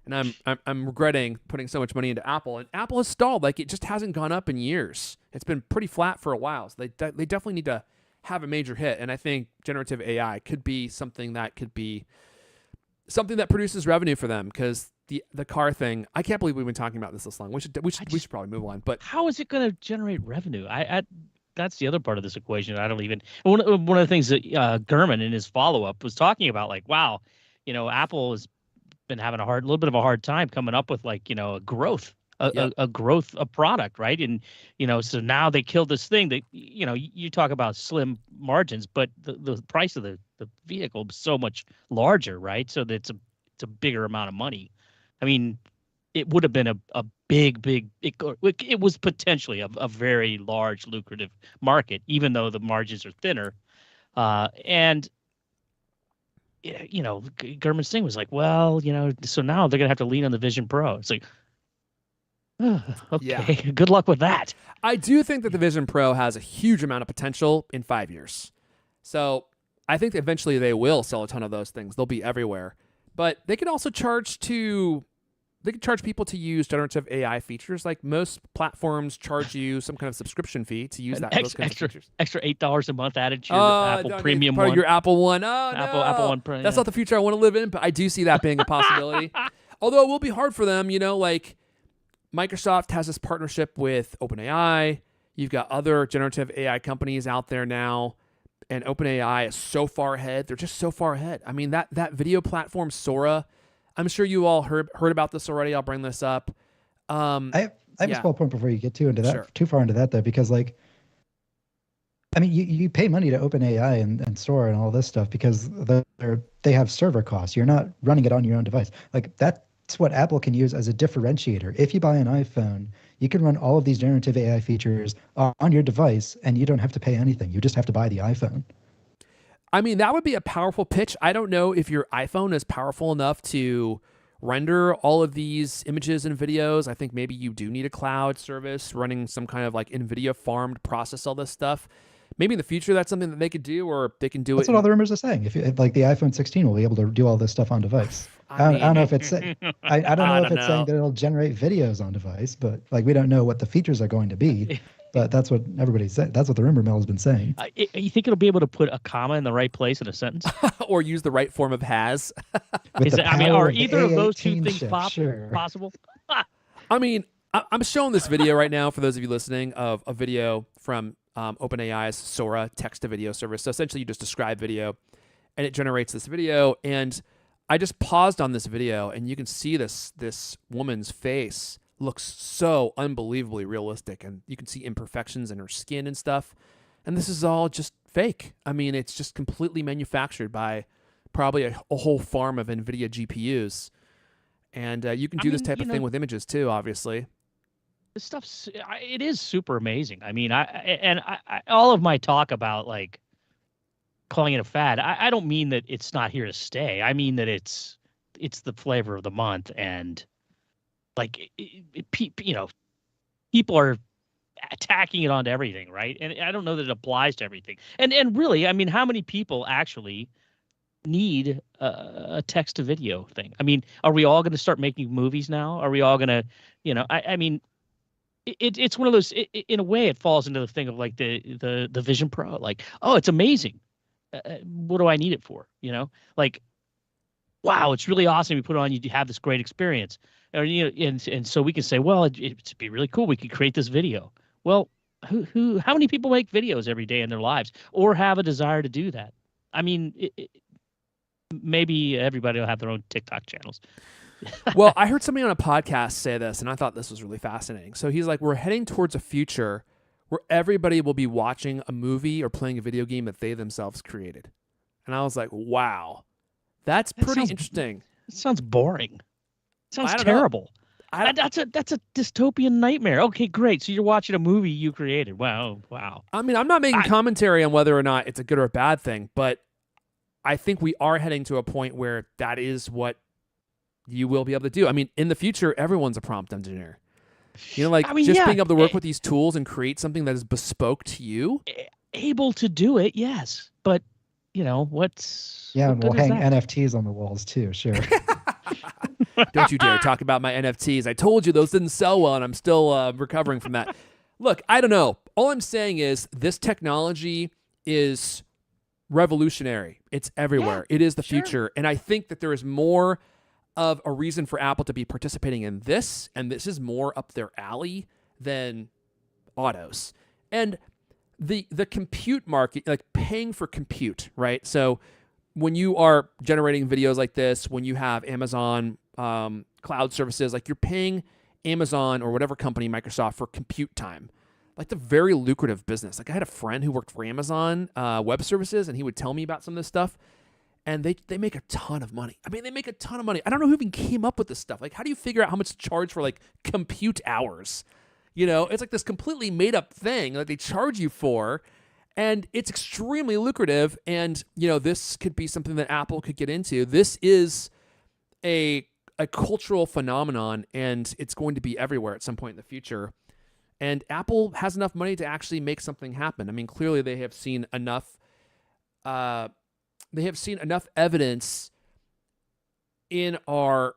And I'm regretting putting so much money into Apple. And Apple has stalled. Like it just hasn't gone up in years. It's been pretty flat for a while. So they definitely need to have a major hit. And I think generative AI could be something that produces revenue for them because the car thing. I can't believe we've been talking about this long. We should probably move on. But how is it going to generate revenue? That's the other part of this equation. I don't even. One of the things that Gurman in his follow-up was talking about, like, wow, Apple has been having a little bit of a hard time coming up with like, a growth product, right? And, so now they killed this thing that, you talk about slim margins, but the price of the vehicle is so much larger, right? So that it's a bigger amount of money. I mean, it would have been a big, it was potentially a very large, lucrative market, even though the margins are thinner. And, Gurman's thing was like, well, so now they're going to have to lean on the Vision Pro. It's like, okay, yeah. Good luck with that. I do think that the Vision Pro has a huge amount of potential in 5 years. So I think that eventually they will sell a ton of those things. They'll be everywhere. But they can also charge to they could charge people to use generative AI features. Like most platforms charge you some kind of subscription fee to use those kinds of features. Extra $8 a month added to your Apple Premium part one. of your Apple One. Oh, Apple One. That's not the future I want to live in, but I do see that being a possibility. Although it will be hard for them, like Microsoft has this partnership with OpenAI. You've got other generative AI companies out there now, and OpenAI is so far ahead. They're just so far ahead. I mean, that video platform, Sora, I'm sure you all heard about this already. I'll bring this up. I have a small point before you get too far into that, though, because you pay money to OpenAI and Sora and all this stuff because they have server costs. You're not running it on your own device. Like that's what Apple can use as a differentiator. If you buy an iPhone, you can run all of these generative AI features on your device, and you don't have to pay anything. You just have to buy the iPhone. I mean, that would be a powerful pitch. I don't know if your iPhone is powerful enough to render all of these images and videos. I think maybe you do need a cloud service running some kind of like NVIDIA farmed process all this stuff. Maybe in the future that's something that they could do, or they can do That's what all the rumors are saying. If like the iPhone 16 will be able to do all this stuff on device. I don't know if it's I don't know if it's saying that it'll generate videos on device, but like we don't know what the features are going to be. But that's what everybody said. That's what the rumor mill has been saying. You think it'll be able to put a comma in the right place in a sentence, or use the right form of has? Are either of those two things possible? I mean, I'm showing this video right now for those of you listening of a video from OpenAI's Sora text-to-video service. So essentially, you just describe video, and it generates this video. And I just paused on this video, and you can see this woman's face looks so unbelievably realistic, and you can see imperfections in her skin and stuff. And this is all just fake. I mean, it's just completely manufactured by probably a whole farm of NVIDIA GPUs. And you can do this type of thing with images too, obviously. This stuff's it is super amazing. I mean, I all of my talk about like calling it a fad, I don't mean that it's not here to stay. I mean that it's the flavor of the month, and like people are attacking it onto everything, right? And I don't know that it applies to everything. And really, I mean, how many people actually need a text to video thing? I mean, are we all going to start making movies now? Are we all going to, I mean, it's one of those. In a way, it falls into the thing of like the Vision Pro. Like, oh, it's amazing. What do I need it for? Like, wow, it's really awesome. You put it on, you have this great experience. Or, and so we can say, well, it'd be really cool. We could create this video. Well, how many people make videos every day in their lives or have a desire to do that? I mean, maybe everybody will have their own TikTok channels. Well, I heard somebody on a podcast say this, and I thought this was really fascinating. So he's like, we're heading towards a future where everybody will be watching a movie or playing a video game that they themselves created. And I was like, wow, that's pretty interesting. It sounds boring. Sounds terrible. That's a dystopian nightmare. Okay, great. So you're watching a movie you created. Wow. I mean, I'm not making commentary on whether or not it's a good or a bad thing, but I think we are heading to a point where that is what you will be able to do. I mean, in the future, everyone's a prompt engineer. Being able to work with these tools and create something that is bespoke to you. Able to do it, yes. But, what's... Yeah, and we'll hang NFTs on the walls too, sure. Don't you dare talk about my NFTs. I told you those didn't sell well, and I'm still recovering from that. Look, I don't know. All I'm saying is this technology is revolutionary. It's everywhere. Yeah, it is the future. And I think that there is more of a reason for Apple to be participating in this, and this is more up their alley than autos. And the compute market, like paying for compute, right? So when you are generating videos like this, when you have Amazon cloud services, like you're paying Amazon or whatever company, Microsoft, for compute time. Like the very lucrative business. Like I had a friend who worked for Amazon Web Services, and he would tell me about some of this stuff. And they make a ton of money. I mean, they make a ton of money. I don't know who even came up with this stuff. Like, how do you figure out how much to charge for like compute hours? It's like this completely made up thing that they charge you for, and it's extremely lucrative. And this could be something that Apple could get into. This is a cultural phenomenon, and it's going to be everywhere at some point in the future. And Apple has enough money to actually make something happen. I mean, clearly they have seen enough. They have seen enough evidence in our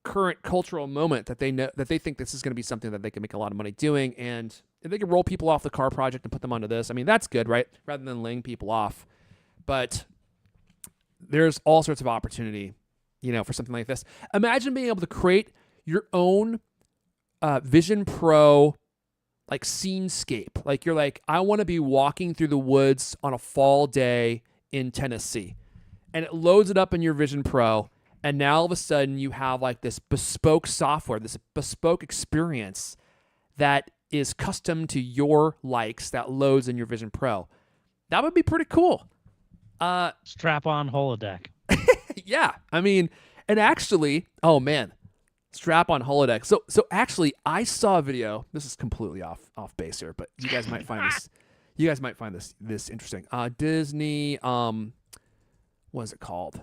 current cultural moment that they know that they think this is going to be something that they can make a lot of money doing, and if they can roll people off the car project and put them onto this, I mean, that's good, right? Rather than laying people off. But there's all sorts of opportunity, for something like this. Imagine being able to create your own Vision Pro like scenescape. Like you're like, I want to be walking through the woods on a fall day in Tennessee, and it loads it up in your Vision Pro. And now all of a sudden you have like this bespoke software, this bespoke experience that is custom to your likes that loads in your Vision Pro. That would be pretty cool. Strap-on holodeck. Yeah. I mean, and actually, oh man, strap-on holodeck. So actually I saw a video. This is completely off base here, but you guys might find this interesting. Disney, what is it called?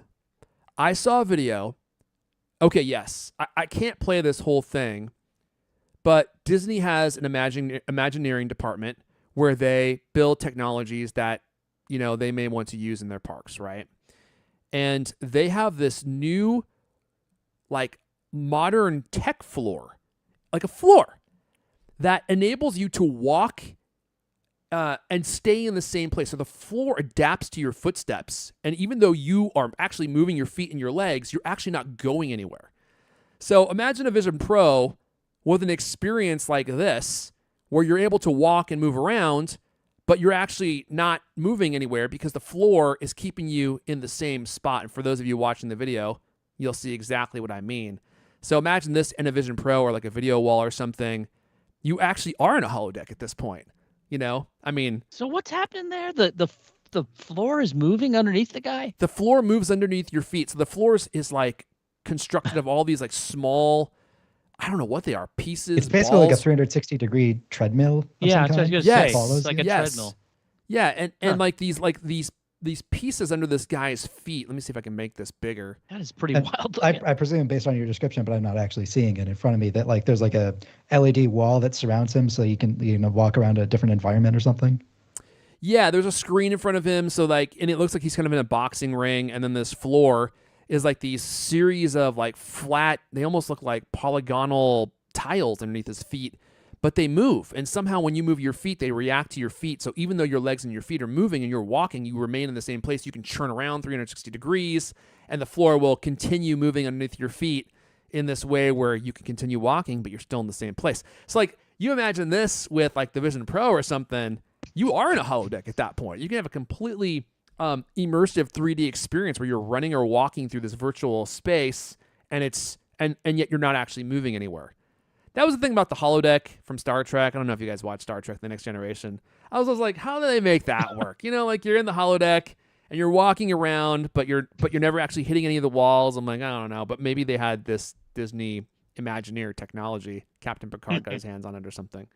I saw a video. Okay, yes. I can't play this whole thing, but Disney has an Imagineering department where they build technologies that, they may want to use in their parks, right? And they have this new, like, modern tech floor, like a floor that enables you to walk and stay in the same place. So the floor adapts to your footsteps. And even though you are actually moving your feet and your legs, you're actually not going anywhere. So imagine a Vision Pro with an experience like this, where you're able to walk and move around, but you're actually not moving anywhere because the floor is keeping you in the same spot. And for those of you watching the video, you'll see exactly what I mean. So imagine this in a Vision Pro or like a video wall or something. You actually are in a holodeck at this point. I mean. So what's happening there? The floor is moving underneath the guy? The floor moves underneath your feet. So the floor is like constructed of all these like small, I don't know what they are, pieces. It's basically balls. like a 360-degree treadmill. Yeah, that's what I was going to say. Yes. It's like a treadmill. Yeah, and like these pieces under this guy's feet. Let me see if I can make this bigger. That is pretty wild. I presume, based on your description, but I'm not actually seeing it in front of me, that like there's like a LED wall that surrounds him, so you can walk around a different environment or something. Yeah, there's a screen in front of him, so like, and it looks like he's kind of in a boxing ring, and then this floor is like these series of like flat. They almost look like polygonal tiles underneath his feet. But they move, and somehow when you move your feet, they react to your feet. So even though your legs and your feet are moving and you're walking, you remain in the same place. You can churn around 360 degrees, and the floor will continue moving underneath your feet in this way where you can continue walking, but you're still in the same place. So like, you imagine this with like the Vision Pro or something, you are in a holodeck at that point. You can have a completely immersive 3D experience where you're running or walking through this virtual space, and yet you're not actually moving anywhere. That was the thing about the holodeck from Star Trek. I don't know if you guys watch Star Trek: The Next Generation. I was like, how do they make that work? Like you're in the holodeck and you're walking around, but you're never actually hitting any of the walls. I'm like, I don't know, but maybe they had this Disney Imagineer technology. Captain Picard got his hands on it or something.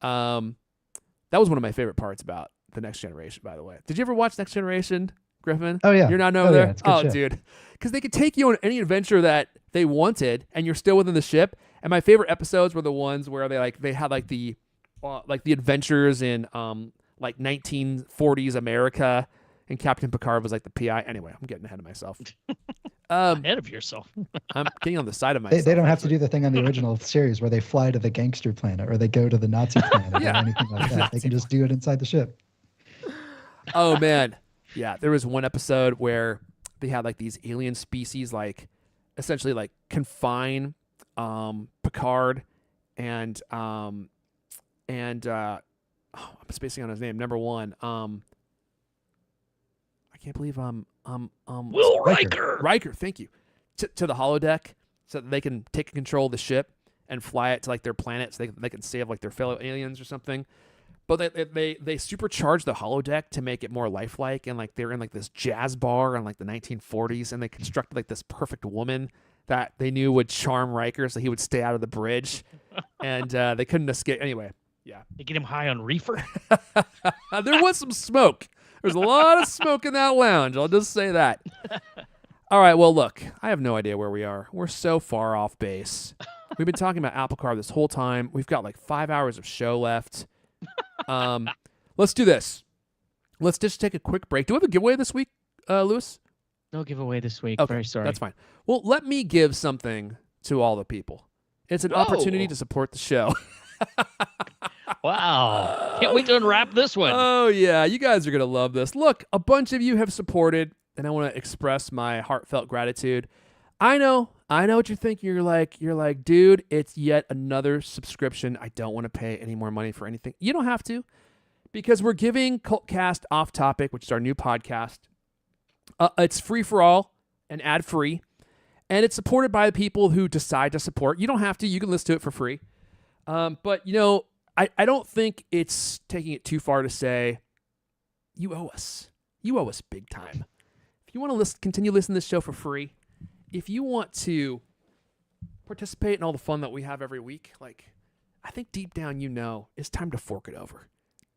That was one of my favorite parts about The Next Generation, by the way. Did you ever watch Next Generation, Griffin? Oh, yeah. You're not over there? Yeah, show. Dude. Because they could take you on any adventure that they wanted, and you're still within the ship. And my favorite episodes were the ones where they had like the adventures in like 1940s America, and Captain Picard was like the PI. Anyway, I'm getting ahead of myself. Ahead of yourself. I'm getting on the side of myself. They don't have to do the thing on the original series where they fly to the gangster planet or they go to the Nazi planet or anything like that. They can just do it inside the ship. Oh man, yeah. There was one episode where they had like these alien species, like essentially like confine Picard and I'm spacing on his name. Number one, I can't believe Will Riker. Riker, thank you. To the holodeck so that they can take control of the ship and fly it to like their planet so they can save like their fellow aliens or something. But they supercharged the holodeck to make it more lifelike, and like they're in like this jazz bar in like the 1940s, and they constructed like this perfect woman that they knew would charm Riker so he would stay out of the bridge, and they couldn't escape. Anyway, yeah. They get him high on reefer. There was some smoke. There's a lot of smoke in that lounge. I'll just say that. All right, well, look, I have no idea where we are. We're so far off base. We've been talking about Apple Car this whole time. We've got like 5 hours of show left. Let's do this. Let's just take a quick break. Do we have a giveaway this week, Lewis? No giveaway this week. Okay, Very sorry. that's fine. Well, let me give something to all the people. It's an Whoa. opportunity to support the show. Wow. Can't wait to unwrap this one. Oh, yeah. You guys are going to love this. Look, a bunch of you have supported, and I want to express my heartfelt gratitude. I know what you're thinking. You're like, dude, it's yet another subscription. I don't want to pay any more money for anything. You don't have to, because we're giving CultCast Off Topic, which is our new podcast. It's free for all and ad-free, and it's supported by the people who decide to support. You don't have to. You can listen to it for free. But, I don't think it's taking it too far to say you owe us. You owe us big time. If you want to continue listening to this show for free, if you want to participate in all the fun that we have every week, I think deep down it's time to fork it over.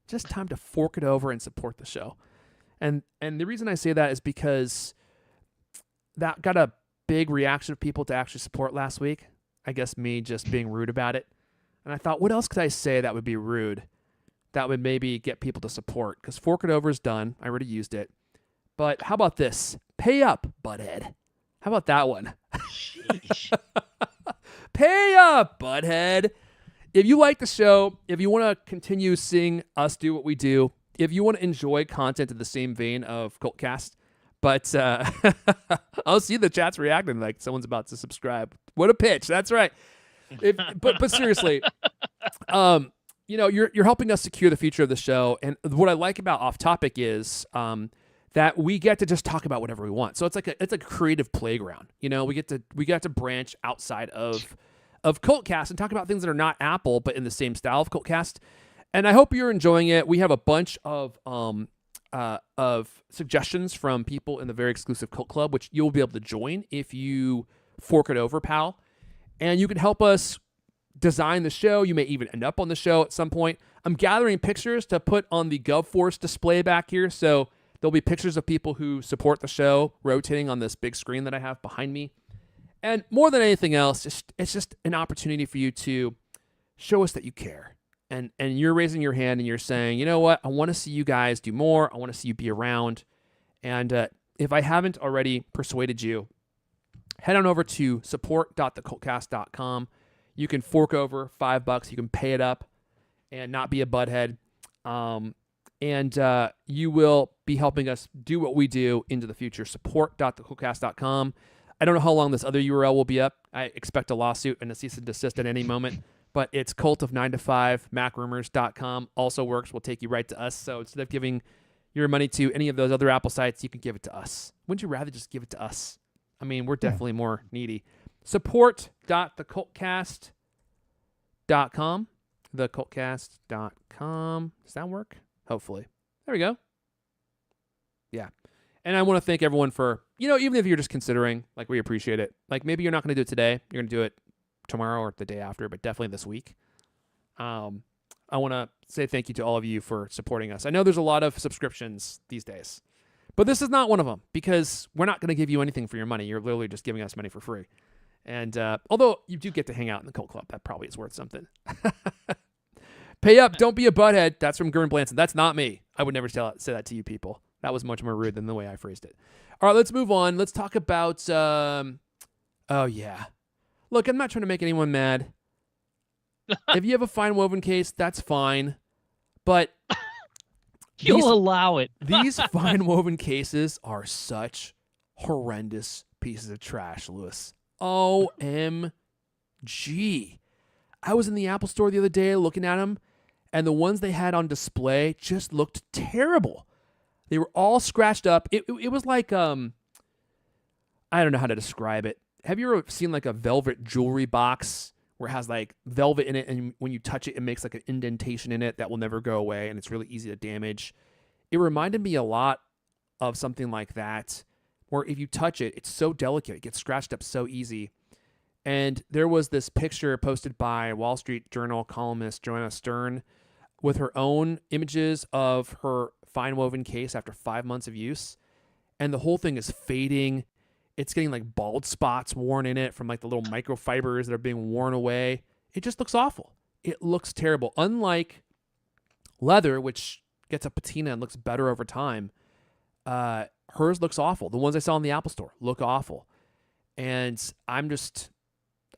Just time to fork it over and support the show. And the reason I say that is because that got a big reaction of people to actually support last week. I guess me just being rude about it. And I thought, what else could I say that would be rude? That would maybe get people to support. Because fork it over is done. I already used it. But how about this? Pay up, butthead. How about that one? Pay up, butthead. If you like the show, if you want to continue seeing us do what we do, if you want to enjoy content in the same vein of CultCast, but I'll see the chat's reacting like someone's about to subscribe. What a pitch. That's right. But seriously, you're helping us secure the future of the show. And what I like about Off Topic is that we get to just talk about whatever we want. So it's like a creative playground. We get to branch outside of CultCast and talk about things that are not Apple, but in the same style of CultCast. And I hope you're enjoying it. We have a bunch of suggestions from people in the very exclusive Cult Club, which you'll be able to join if you fork it over, pal. And you can help us design the show. You may even end up on the show at some point. I'm gathering pictures to put on the GovForce display back here. So there'll be pictures of people who support the show rotating on this big screen that I have behind me. And more than anything else, it's just an opportunity for you to show us that you care. And you're raising your hand and you're saying, you know what? I want to see you guys do more. I want to see you be around. And if I haven't already persuaded you, head on over to support.thecultcast.com. You can fork over $5. You can pay it up and not be a butthead. And you will be helping us do what we do into the future. Support.thecultcast.com. I don't know how long this other URL will be up. I expect a lawsuit and a cease and desist at any moment. But it's cult of 9 to 5, macrumors.com. Also works. Will take you right to us. So instead of giving your money to any of those other Apple sites, you can give it to us. Wouldn't you rather just give it to us? I mean, we're definitely more needy. Support.thecultcast.com. Thecultcast.com. Does that work? Hopefully. There we go. Yeah. And I want to thank everyone for, even if you're just considering, we appreciate it. Maybe you're not going to do it today. You're going to do it tomorrow or the day after, but definitely this week. I want to say thank you to all of you for supporting us. I know there's a lot of subscriptions these days, but this is not one of them because we're not going to give you anything for your money. You're literally just giving us money for free. And although you do get to hang out in the Cult Club, that probably is worth something. Pay up, don't be a butthead. That's from Gurren Blanson. That's not me. I would never say that to you people. That was much more rude than the way I phrased it. All right, let's move on. Let's talk about, oh yeah. Look, I'm not trying to make anyone mad. If you have a FineWoven case, that's fine. But you'll allow it. These FineWoven cases are such horrendous pieces of trash, Lewis. OMG. I was in the Apple store the other day looking at them, and the ones they had on display just looked terrible. They were all scratched up. It was like, I don't know how to describe it. Have you ever seen a velvet jewelry box where it has velvet in it, and when you touch it, it makes an indentation in it that will never go away, and it's really easy to damage? It reminded me a lot of something like that, where if you touch it, it's so delicate, it gets scratched up so easy. And there was this picture posted by Wall Street Journal columnist Joanna Stern with her own images of her FineWoven case after 5 months of use, and the whole thing is fading. It's getting bald spots worn in it from the little microfibers that are being worn away. It just looks awful. It looks terrible. Unlike leather, which gets a patina and looks better over time, hers looks awful. The ones I saw in the Apple store look awful. And I'm just,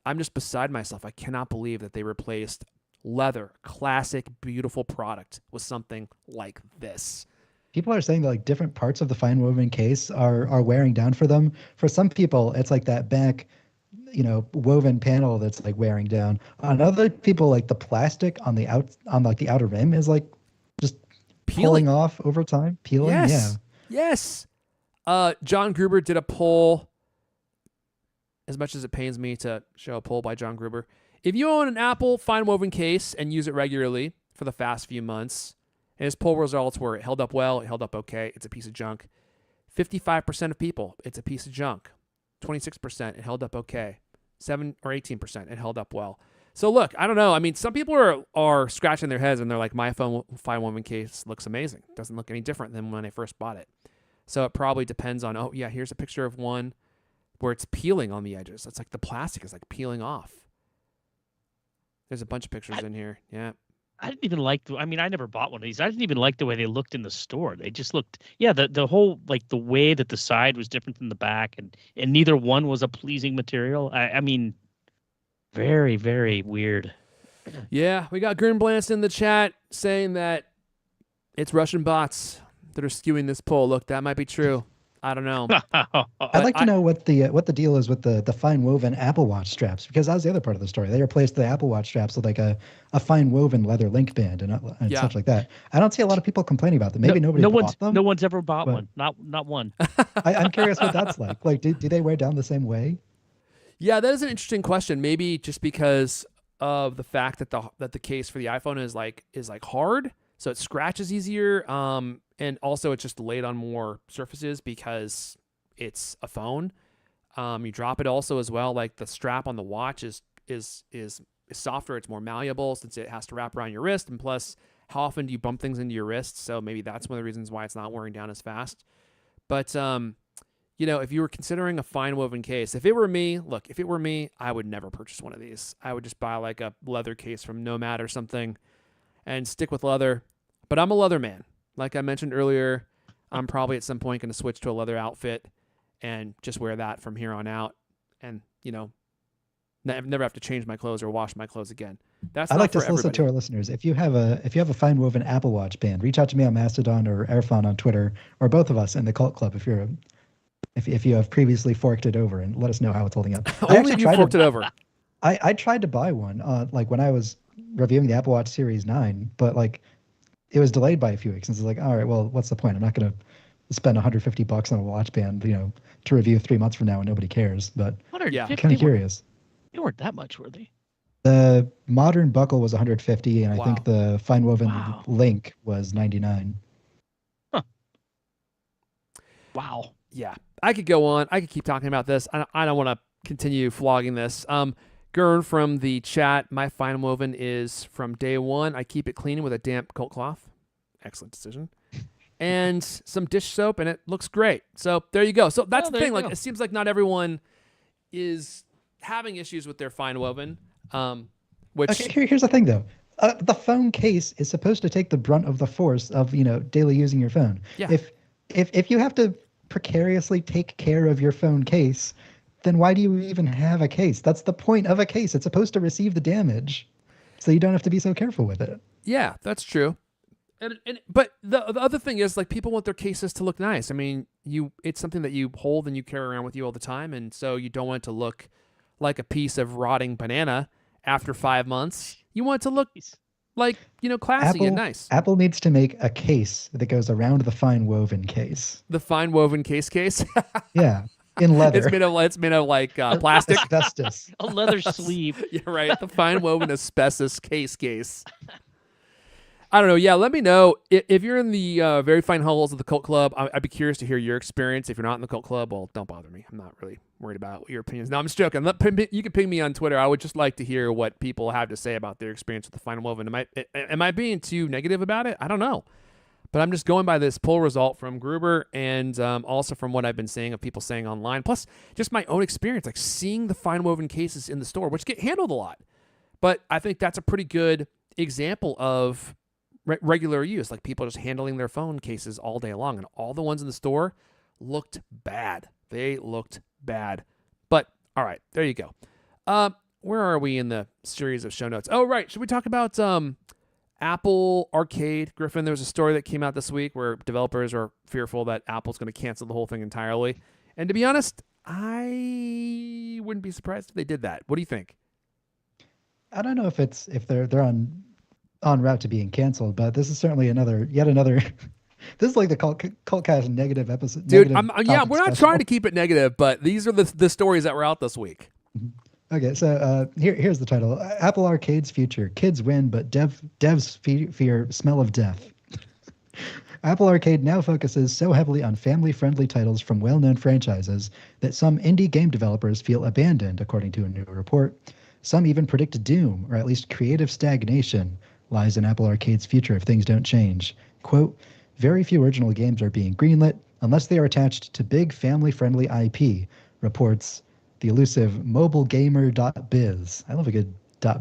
I'm just beside myself. I cannot believe that they replaced leather, classic, beautiful product, with something like this. People are saying that like different parts of the FineWoven case are wearing down for them. For some people, it's like that back, woven panel that's like wearing down. On other people, like the plastic on the outer rim is like just pulling off over time, peeling. Yes. Yeah. Yes. John Gruber did a poll. As much as it pains me to show a poll by John Gruber, if you own an Apple FineWoven case and use it regularly for the past few months, and his poll results were it held up well, it held up okay, it's a piece of junk. 55% of people, it's a piece of junk. 26%, it held up okay. 7 or 18%, it held up well. So look, I don't know. I mean, some people are scratching their heads and they're like, my FineWoven case looks amazing. Doesn't look any different than when I first bought it. So it probably depends on, oh yeah, here's a picture of one where it's peeling on the edges. It's like the plastic is like peeling off. There's a bunch of pictures in here. Yeah. I didn't even like I never bought one of these. I didn't even like the way they looked in the store. They just looked, the whole, like the way that the side was different than the back, and neither one was a pleasing material. I mean, very, very weird. Yeah. We got Grimblance in the chat saying that it's Russian bots that are skewing this poll. Look, that might be true. I don't know. I'd like to know what the deal is with the FineWoven Apple Watch straps, because that was the other part of the story. They replaced the Apple Watch straps with like a FineWoven leather link band and such like that. I don't see a lot of people complaining about them. Maybe nobody bought them. No one's ever bought one. Not one. I'm curious what that's like. Like, do they wear down the same way? Yeah, that is an interesting question. Maybe just because of the fact that the case for the iPhone is like hard, so it scratches easier. And also it's just laid on more surfaces because it's a phone. You drop it also as well. Like the strap on the watch is softer. It's more malleable since it has to wrap around your wrist. And plus, how often do you bump things into your wrist? So maybe that's one of the reasons why it's not wearing down as fast. But if you were considering a FineWoven case, if it were me, I would never purchase one of these. I would just buy like a leather case from Nomad or something and stick with leather. But I'm a leather man. Like I mentioned earlier, I'm probably at some point going to switch to a leather outfit and just wear that from here on out, and never have to change my clothes or wash my clothes again. I'd like to solicit to our listeners. If you have a FineWoven Apple Watch band, reach out to me on Mastodon or Airphone on Twitter, or both of us in the Cult Club if you have previously forked it over, and let us know how it's holding up. Only if you forked it over. I tried to buy one like when I was reviewing the Apple Watch Series 9, but like it was delayed by a few weeks. And it's like, all right, well, what's the point? I'm not going to spend $150 on a watch band, to review 3 months from now and nobody cares. But I'm kind of curious. They weren't that much, were they? The modern buckle was 150, and I think the FineWoven link was 99. Huh. Wow. Yeah, I could go on. I could keep talking about this. I don't want to continue flogging this. Gurn from the chat, my FineWoven is from day one. I keep it clean with a damp coat cloth. Excellent decision. And some dish soap, and it looks great. So there you go. So that's the thing. Like, it seems like not everyone is having issues with their FineWoven. Here's the thing, though. The phone case is supposed to take the brunt of the force of daily using your phone. Yeah. If you have to precariously take care of your phone case, then why do you even have a case? That's the point of a case. It's supposed to receive the damage, so you don't have to be so careful with it. Yeah, that's true. But the other thing is, like, people want their cases to look nice. I mean, it's something that you hold and you carry around with you all the time, and so you don't want it to look like a piece of rotting banana after 5 months. You want it to look like, classy and nice. Apple needs to make a case that goes around the FineWoven case. The FineWoven case? Yeah. In leather. It's made of like plastic. Asbestos. A leather sleeve. Yeah, right. The FineWoven asbestos case. I don't know. Yeah, let me know if you're in the very fine halls of the Cult Club. I'd be curious to hear your experience. If you're not in the Cult Club, well, don't bother me. I'm not really worried about your opinions. No, I'm just joking. You can ping me on Twitter. I would just like to hear what people have to say about their experience with the FineWoven. Am I being too negative about it? I don't know. But I'm just going by this poll result from Gruber and also from what I've been seeing of people saying online. Plus, just my own experience, like seeing the FineWoven cases in the store, which get handled a lot. But I think that's a pretty good example of regular use, like people just handling their phone cases all day long. And all the ones in the store looked bad. They looked bad. But, all right, there you go. where are we in the series of show notes? Oh, right. Should we talk about Apple Arcade, Griffin? There was a story that came out this week where developers are fearful that Apple's going to cancel the whole thing entirely. And to be honest, I wouldn't be surprised if they did that. What do you think? I don't know if they're on route to being canceled, but this is certainly yet another. This is like the CultCast negative episode. Dude, negative we're not trying to keep it negative, but these are the stories that were out this week. Okay, so here's the title: Apple Arcade's future. Kids win, but devs fear smell of death. Apple Arcade now focuses so heavily on family-friendly titles from well-known franchises that some indie game developers feel abandoned, according to a new report. Some even predict doom, or at least creative stagnation, lies in Apple Arcade's future if things don't change. Quote, very few original games are being greenlit unless they are attached to big family-friendly IP, reports the elusive mobilegamer.biz. I love a good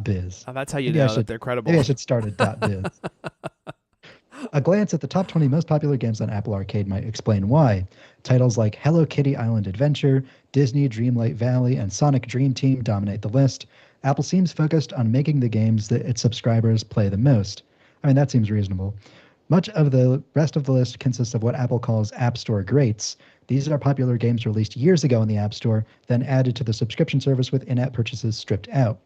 .biz. Oh, that's how you know that they're credible. Maybe I should start a .biz. A glance at the top 20 most popular games on Apple Arcade might explain why. Titles like Hello Kitty Island Adventure, Disney Dreamlight Valley, and Sonic Dream Team dominate the list. Apple seems focused on making the games that its subscribers play the most. I mean, that seems reasonable. Much of the rest of the list consists of what Apple calls App Store greats. These are popular games released years ago in the App Store, then added to the subscription service with in-app purchases stripped out.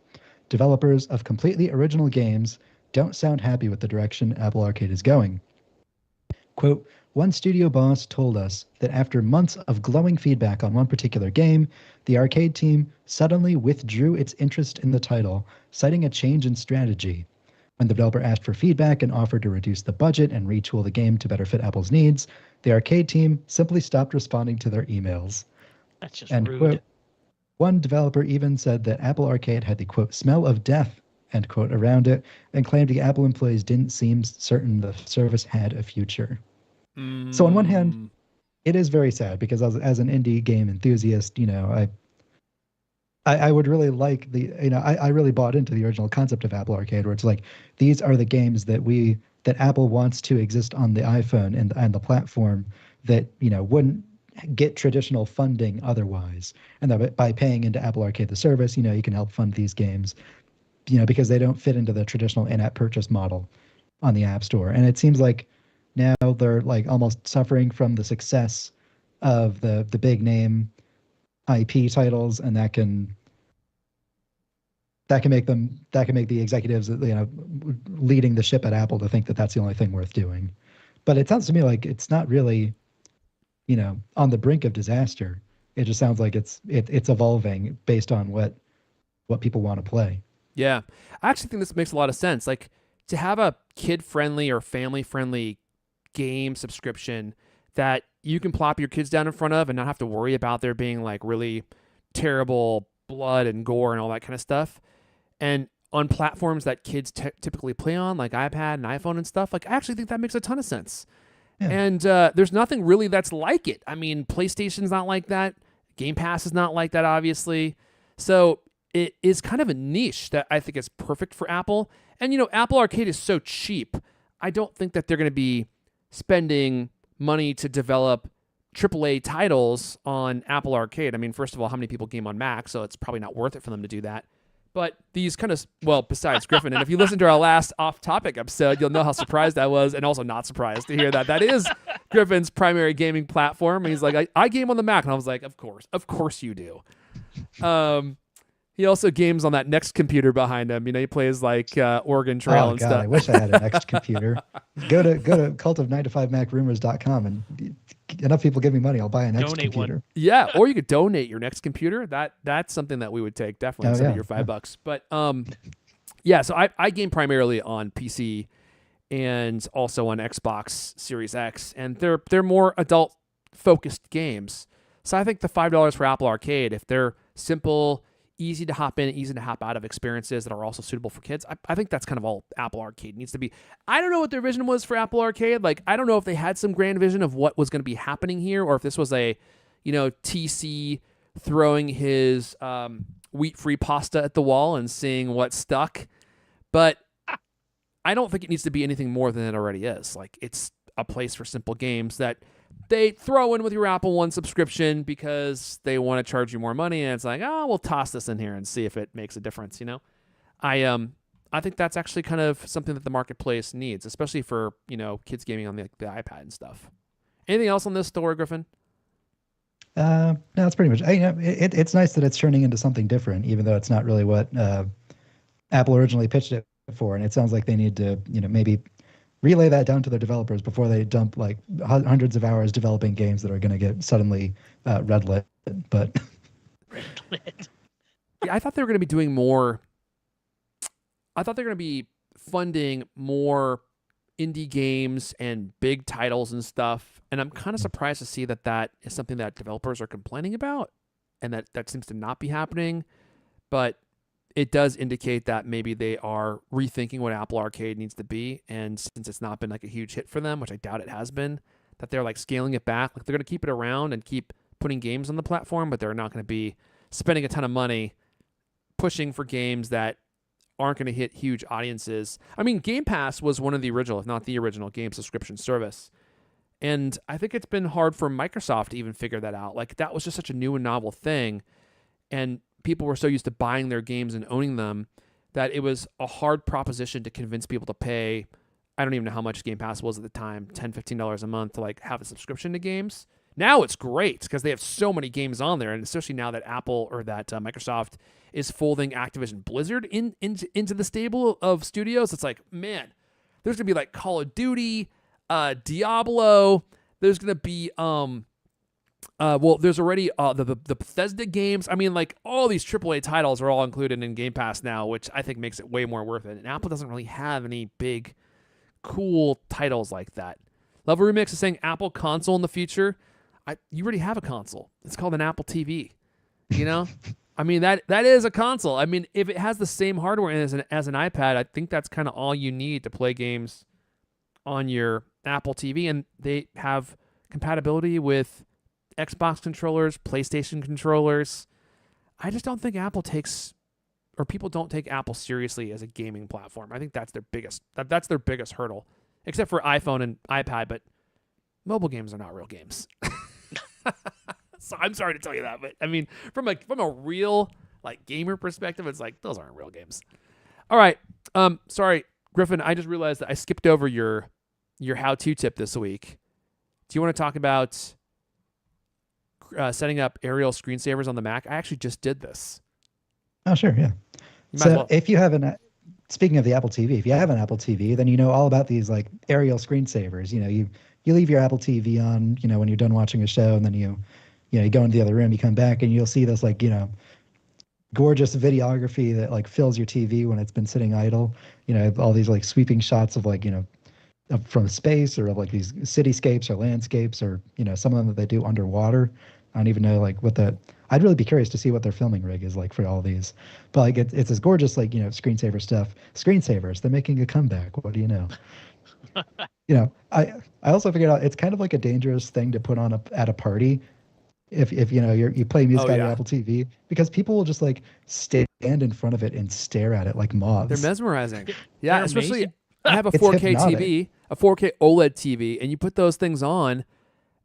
Developers of completely original games don't sound happy with the direction Apple Arcade is going. Quote, one studio boss told us that after months of glowing feedback on one particular game, the arcade team suddenly withdrew its interest in the title, citing a change in strategy. When the developer asked for feedback and offered to reduce the budget and retool the game to better fit Apple's needs, the arcade team simply stopped responding to their emails. That's just End rude. Quote. One developer even said that Apple Arcade had the, quote, smell of death, end quote, around it, and claimed the Apple employees didn't seem certain the service had a future. So on one hand, it is very sad because as an indie game enthusiast, I would really like I really bought into the original concept of Apple Arcade, where it's like, these are the games that Apple wants to exist on the iPhone and the platform that, wouldn't get traditional funding otherwise. And that by paying into Apple Arcade, the service, you can help fund these games, because they don't fit into the traditional in-app purchase model on the App Store. And it seems like now they're like almost suffering from the success of the big name IP titles, and that can make the executives, leading the ship at Apple to think that that's the only thing worth doing. But it sounds to me like it's not really, on the brink of disaster. It just sounds like it's evolving based on what people want to play. Yeah, I actually think this makes a lot of sense. Like, to have a kid-friendly or family-friendly game subscription that you can plop your kids down in front of and not have to worry about there being like really terrible blood and gore and all that kind of stuff. And on platforms that kids typically play on, like iPad and iPhone and stuff, like I actually think that makes a ton of sense. Yeah. And there's nothing really that's like it. I mean, PlayStation's not like that. Game Pass is not like that, obviously. So it is kind of a niche that I think is perfect for Apple. And, Apple Arcade is so cheap. I don't think that they're going to be spending money to develop AAA titles on Apple Arcade. I mean, first of all, how many people game on Mac? So it's probably not worth it for them to do that. But these kind of, besides Griffin, and if you listen to our last off-topic episode, you'll know how surprised I was, and also not surprised to hear that is Griffin's primary gaming platform. And he's like, I game on the Mac. And I was like, of course you do. He also games on that Next computer behind him. He plays like Oregon Trail and stuff. I wish I had a Next computer. Go to cultof9to5macrumors.com and enough people give me money, I'll buy a Next computer. One. Yeah, or you could donate your Next computer. That's something that we would take definitely instead of your $5. But so I game primarily on PC and also on Xbox Series X, and they're more adult focused games. So I think the $5 for Apple Arcade, if they're simple, easy to hop in, easy to hop out of experiences that are also suitable for kids, I think that's kind of all Apple Arcade needs to be. I don't know what their vision was for Apple Arcade. Like, I don't know if they had some grand vision of what was going to be happening here, or if this was a, TC throwing his wheat-free pasta at the wall and seeing what stuck. But I don't think it needs to be anything more than it already is. Like, it's a place for simple games that they throw in with your Apple One subscription because they want to charge you more money, and it's like, oh, we'll toss this in here and see if it makes a difference. I think that's actually kind of something that the marketplace needs, especially for kids gaming on the iPad and stuff. Anything else on this story, Griffin? No, that's pretty much. It's nice that it's turning into something different, even though it's not really what Apple originally pitched it for. And it sounds like they need to, maybe relay that down to their developers before they dump like hundreds of hours developing games that are going to get suddenly red lit. But red lit. Yeah, I thought they were going to be doing more. I thought they were going to be funding more indie games and big titles and stuff. And I'm kind of surprised to see that is something that developers are complaining about, and that seems to not be happening. But it does indicate that maybe they are rethinking what Apple Arcade needs to be. And since it's not been like a huge hit for them, which I doubt it has been, that they're like scaling it back. Like they're going to keep it around and keep putting games on the platform, but they're not going to be spending a ton of money pushing for games that aren't going to hit huge audiences. I mean, Game Pass was one of the original, if not the original, game subscription service. And I think it's been hard for Microsoft to even figure that out. Like, that was just such a new and novel thing. And people were so used to buying their games and owning them that it was a hard proposition to convince people to pay. I don't even know how much Game Pass was at the time, $10, $15 a month to like have a subscription to games. Now it's great because they have so many games on there, and especially now that Apple or that Microsoft is folding Activision Blizzard into the stable of studios. It's like, man, there's gonna be like Call of Duty, Diablo. There's gonna be there's already the Bethesda games. I mean, like all these AAA titles are all included in Game Pass now, which I think makes it way more worth it. And Apple doesn't really have any big, cool titles like that. Level Remix is saying Apple console in the future. You already have a console. It's called an Apple TV. I mean, that is a console. I mean, if it has the same hardware as an iPad, I think that's kind of all you need to play games on your Apple TV. And they have compatibility with Xbox controllers, PlayStation controllers. I just don't think people don't take Apple seriously as a gaming platform. I think that's their biggest hurdle, except for iPhone and iPad. But mobile games are not real games. So I'm sorry to tell you that, but I mean, from a real like gamer perspective, it's like those aren't real games. All right, sorry, Griffin. I just realized that I skipped over your how-to tip this week. Do you want to talk about setting up aerial screensavers on the Mac? I actually just did this. Oh, sure, yeah. So if you have speaking of the Apple TV, if you have an Apple TV, then you know all about these like aerial screensavers. You leave your Apple TV on, when you're done watching a show, and then you go into the other room, you come back, and you'll see this like, gorgeous videography that like fills your TV when it's been sitting idle. All these like sweeping shots of like, from space, or of like these cityscapes or landscapes, or, some of them that they do underwater. I don't even know like I'd really be curious to see what their filming rig is like for all these. But like it's this gorgeous like, screensaver stuff. Screensavers, they're making a comeback. What do you know? I also figured out it's kind of like a dangerous thing to put on at a party if you play music on your Apple TV, because people will just like stand in front of it and stare at it like moths. They're mesmerizing. Yeah, especially amazing. I have a 4K TV, a 4K OLED TV, and you put those things on,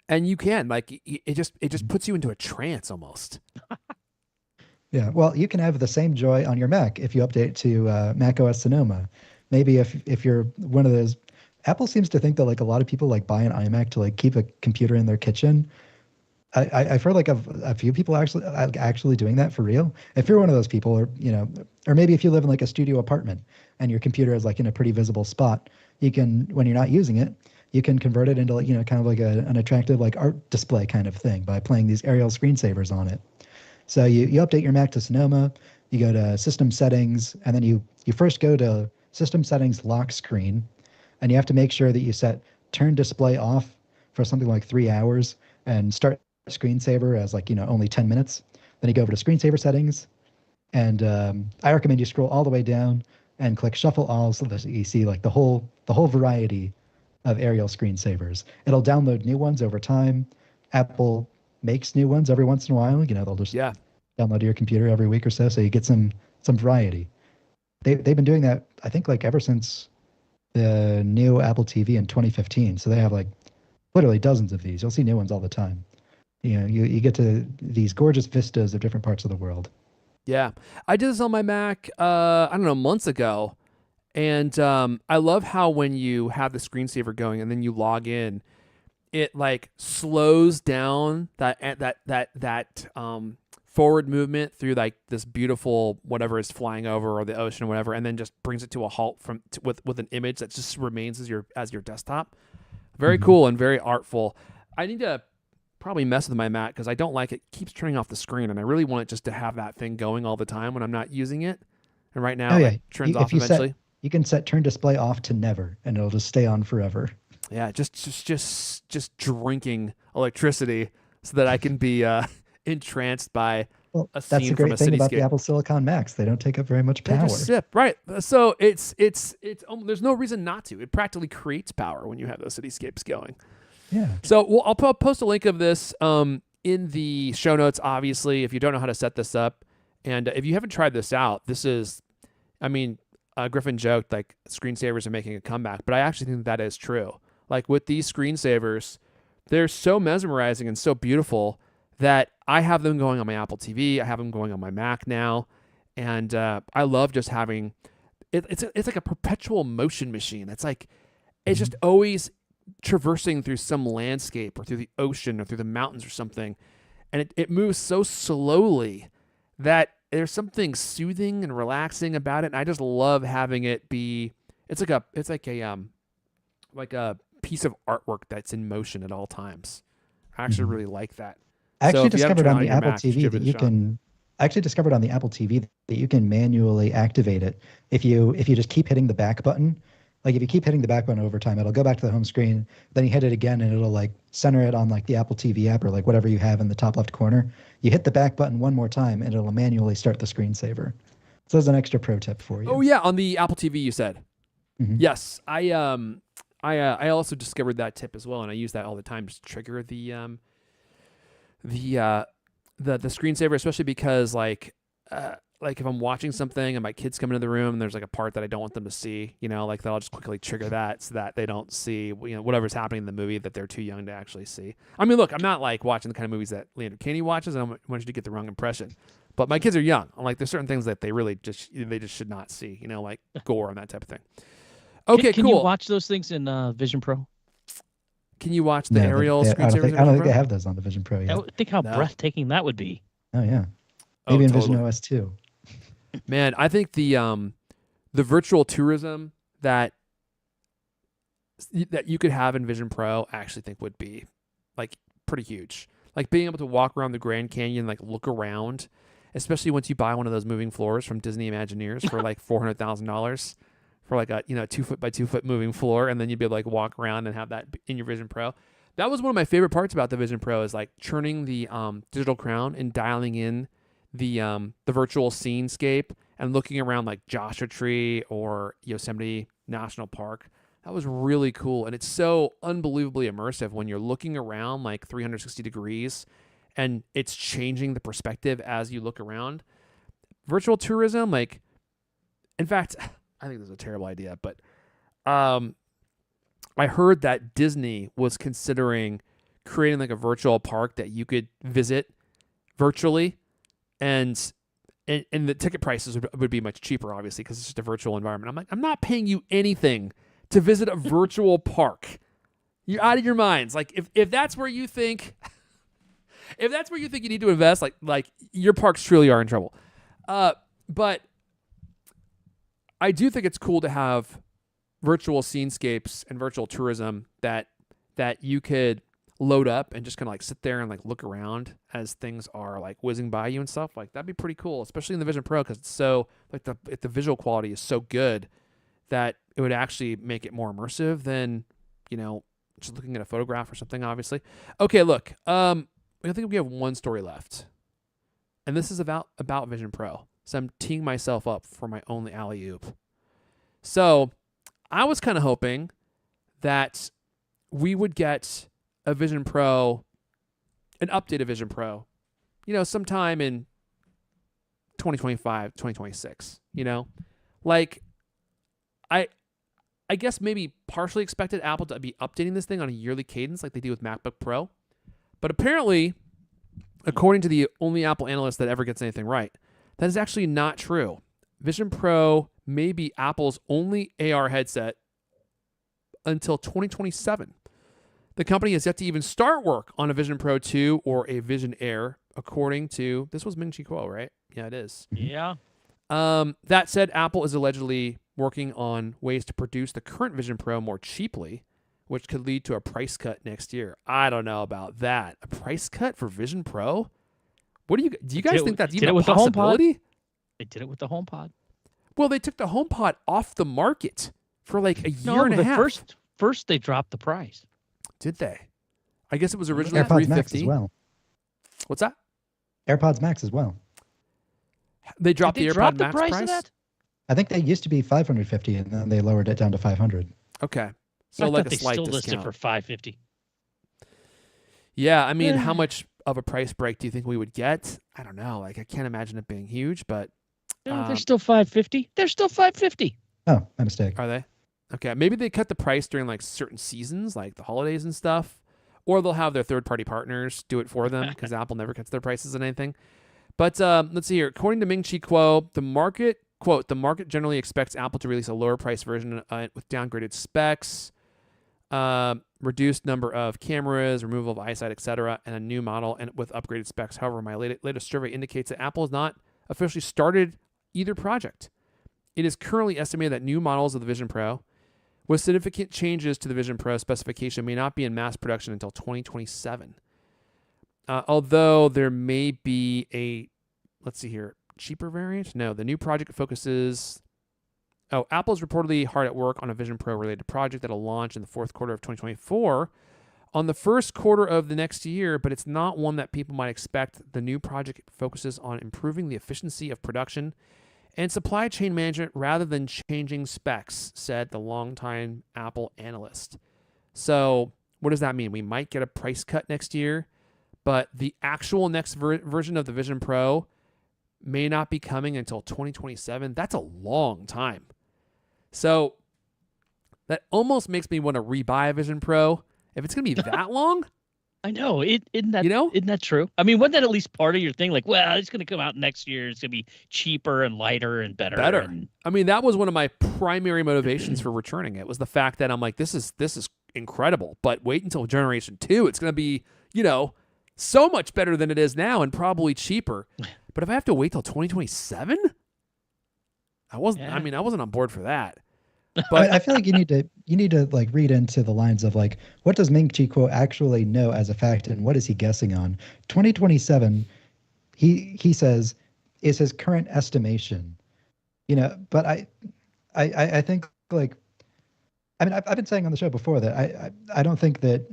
and you can like it just puts you into a trance almost. Yeah, well, you can have the same joy on your Mac if you update to Mac OS Sonoma. Maybe if you're one of those. Apple seems to think that like a lot of people like buy an iMac to like keep a computer in their kitchen. I've heard like a few people actually doing that for real. If you're one of those people, or maybe if you live in like a studio apartment and your computer is like in a pretty visible spot, you can, when you're not using it, you can convert it into like, kind of like an attractive like art display kind of thing by playing these aerial screensavers on it. So you update your Mac to Sonoma, you go to System Settings, and then you first go to System Settings Lock Screen, and you have to make sure that you set Turn Display Off for something like 3 hours and start Screensaver as like, only 10 minutes. Then you go over to Screensaver Settings, and I recommend you scroll all the way down and click Shuffle All so that you see like the whole variety of aerial screensavers. It'll download new ones over time. Apple makes new ones every once in a while. They'll just download to your computer every week or so you get some variety. They've been doing that, I think, like ever since the new Apple TV in 2015. So they have like literally dozens of these. You'll see new ones all the time. You get to these gorgeous vistas of different parts of the world. Yeah. I did this on my Mac, I don't know, months ago. And I love how when you have the screensaver going and then you log in, it like slows down that forward movement through like this beautiful whatever is flying over or the ocean or whatever, and then just brings it to a halt with an image that just remains as your desktop. Very cool and very artful. I need to probably mess with my Mac because I don't like it. Keeps turning off the screen, and I really want it just to have that thing going all the time when I'm not using it. And right now, it turns off eventually. You can set turn display off to never, and it'll just stay on forever. Yeah, just drinking electricity so that I can be entranced by a scene from a cityscape. That's the great thing about the Apple Silicon Macs. They don't take up very much power. They just sip, right? So it's there's no reason not to. It practically creates power when you have those cityscapes going. Yeah. So I'll post a link of this in the show notes, obviously, if you don't know how to set this up. And if you haven't tried this out, this is, I mean, Griffin joked like screensavers are making a comeback, but I actually think that is true. Like with these screensavers, they're so mesmerizing and so beautiful that I have them going on my Apple TV. I have them going on my Mac now. And I love just having, it's like a perpetual motion machine. It's like, it's just always traversing through some landscape or through the ocean or through the mountains or something. And it moves so slowly that there's something soothing and relaxing about it. And I just love having it be, it's like a piece of artwork that's in motion at all times. I actually really like that. I actually discovered on the Apple TV that you can. I actually discovered on the Apple TV that you can manually activate it if you just keep hitting the back button. Like if you keep hitting the back button over time, it'll go back to the home screen. Then you hit it again, and it'll like center it on like the Apple TV app or like whatever you have in the top left corner. You hit the back button one more time, and it'll manually start the screensaver. So there's an extra pro tip for you. Oh yeah, on the Apple TV you said. Yes, I also discovered that tip as well, and I use that all the time to trigger the screensaver, especially because like if I'm watching something and my kids come into the room and there's like a part that I don't want them to see, like I'll just quickly trigger that so that they don't see, whatever's happening in the movie that they're too young to actually see. I mean, look, I'm not like watching the kind of movies that Leander Caney watches, and I don't want you to get the wrong impression. But my kids are young. I'm like, there's certain things that they really just should not see, like gore and that type of thing. Okay, can cool. Can you watch those things in Vision Pro? Can you watch the aerial screensavers? I don't think they have those on the Vision Pro yet. Think how breathtaking that would be. Oh yeah, maybe in Vision OS 2. Man, I think the virtual tourism that you could have in Vision Pro, I actually think would be like pretty huge. Like being able to walk around the Grand Canyon, like look around, especially once you buy one of those moving floors from Disney Imagineers for like $400,000 for like a 2 foot by 2 foot moving floor, and then you'd be able to like walk around and have that in your Vision Pro. That was one of my favorite parts about the Vision Pro is like churning the digital crown and dialing in the virtual scenescape and looking around like Joshua Tree or Yosemite National Park. That was really cool, and it's so unbelievably immersive when you're looking around like 360 degrees and it's changing the perspective as you look around. Virtual tourism, like, in fact, I think this is a terrible idea, but I heard that Disney was considering creating like a virtual park that you could visit virtually, and the ticket prices would be much cheaper, obviously, because it's just a virtual environment. I'm like, I'm not paying you anything to visit a virtual park. You're out of your minds. Like if that's where you think, you need to invest, like your parks truly are in trouble. But I do think it's cool to have virtual scenescapes and virtual tourism that you could load up and just kind of like sit there and like look around as things are like whizzing by you and stuff. Like that'd be pretty cool, especially in the Vision Pro, because it's so like the visual quality is so good that it would actually make it more immersive than just looking at a photograph or something, obviously. Okay, look, I think we have one story left, and this is about Vision Pro. So I'm teeing myself up for my only alley-oop. So I was kind of hoping that we would get a Vision Pro, an updated Vision Pro, sometime in 2025, 2026, like I I guess maybe partially expected Apple to be updating this thing on a yearly cadence like they do with MacBook Pro. But apparently, according to the only Apple analyst that ever gets anything right, that is actually not true. Vision Pro may be Apple's only AR headset until 2027. The company has yet to even start work on a Vision Pro 2 or a Vision Air, according to, this was Ming-Chi Kuo, right? Yeah, it is. Yeah. That said, Apple is allegedly working on ways to produce the current Vision Pro more cheaply, which could lead to a price cut next year. I don't know about that. A price cut for Vision Pro? Do you guys think that's even a possibility? They did it with the HomePod. Well, they took the HomePod off the market for like a year and a half. First they dropped the price. Did they? I guess it was originally AirPods $350. Max as well. What's that? AirPods Max as well. They dropped the AirPod Max price of that? I think they used to be $550 and then they lowered it down to $500. Okay. So I like thought a slight they still discount. listed for $550. Yeah, I mean, how much of a price break do you think we would get? I don't know. Like, I can't imagine it being huge, but No, they're still $550. They're still $550. Oh, my mistake. are they? Okay, maybe they cut the price during like certain seasons, like the holidays and stuff, or they'll have their third-party partners do it for them because Apple never cuts their prices on anything. But let's see here. According to Ming-Chi Kuo, the market generally expects Apple to release a lower-price version with downgraded specs, reduced number of cameras, removal of eyesight, etc., and a new model and with upgraded specs. However, my latest survey indicates that Apple has not officially started either project. It is currently estimated that new models of the Vision Pro with significant changes to the Vision Pro specification may not be in mass production until 2027. Although there may be a, let's see here, cheaper variant? No, the new project focuses... Oh, Apple's reportedly hard at work on a Vision Pro related project that'll launch in the fourth quarter of 2024 on the first quarter of the next year, but it's not one that people might expect. The new project focuses on improving the efficiency of production and supply chain management rather than changing specs, said the longtime Apple analyst. So what does that mean? We might get a price cut next year, but the actual next version of the Vision Pro may not be coming until 2027. That's a long time. So that almost makes me want to rebuy a Vision Pro. If it's going to be that long... I know. Isn't that true? I mean, wasn't that at least part of your thing? Like, well, it's going to come out next year. It's going to be cheaper and lighter and better. I mean, that was one of my primary motivations for returning it, was the fact that I'm like, this is incredible. But wait until Generation 2. It's going to be, so much better than it is now and probably cheaper. But if I have to wait till 2027, I wasn't on board for that. But I feel like you need to like read into the lines of like, what does Ming-Chi Kuo actually know as a fact and what is he guessing on? 2027, he says, is his current estimation. But I think like, I mean, I've been saying on the show before that I don't think that,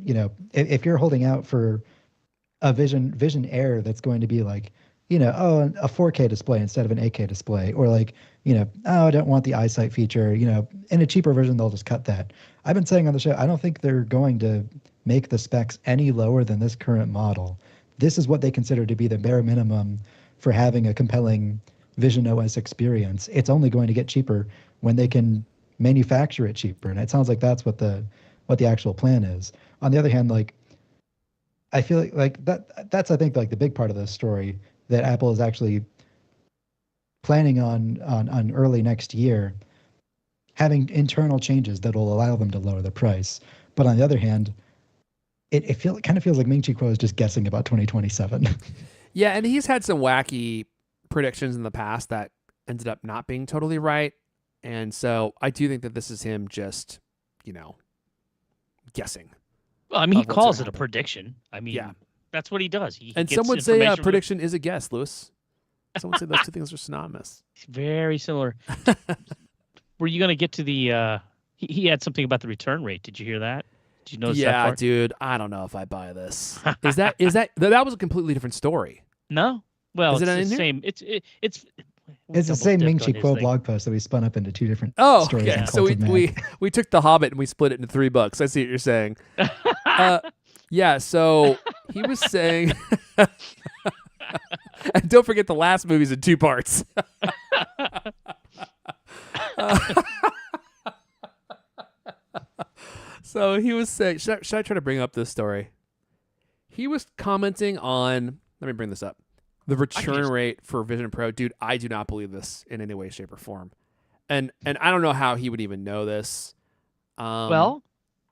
if you're holding out for a Vision Air that's going to be like, a 4K display instead of an 8K display, or like, I don't want the eyesight feature, in a cheaper version, they'll just cut that. I've been saying on the show, I don't think they're going to make the specs any lower than this current model. This is what they consider to be the bare minimum for having a compelling Vision OS experience. It's only going to get cheaper when they can manufacture it cheaper. And it sounds like that's what the actual plan is. On the other hand, like, I feel like that's I think like the big part of this story, that Apple is actually planning on early next year having internal changes that will allow them to lower the price. But on the other hand, it kind of feels like Ming-Chi Kuo is just guessing about 2027. Yeah, and he's had some wacky predictions in the past that ended up not being totally right. And so I do think that this is him just, guessing. Well, I mean, he calls it a prediction. I mean, that's what he does. And some would say a prediction is a guess, Lewis. Some would say those two things are synonymous. Very similar. Were you going to get to the... He had something about the return rate. Did you hear that? Did you notice that part? Yeah, dude. I don't know if I buy this. That was a completely different story. No? Well, is it's the same. It's the same Ming-Chi Kuo blog post that we spun up into two different stories. Okay. So we took The Hobbit and we split it into 3 books. I see what you're saying. Yeah, so he was saying... and don't forget the last movie's in 2 parts. So he was saying, should I try to bring up this story? He was commenting on, let me bring this up, the return rate for Vision Pro. Dude, I do not believe this in any way, shape, or form. And I don't know how he would even know this. Well,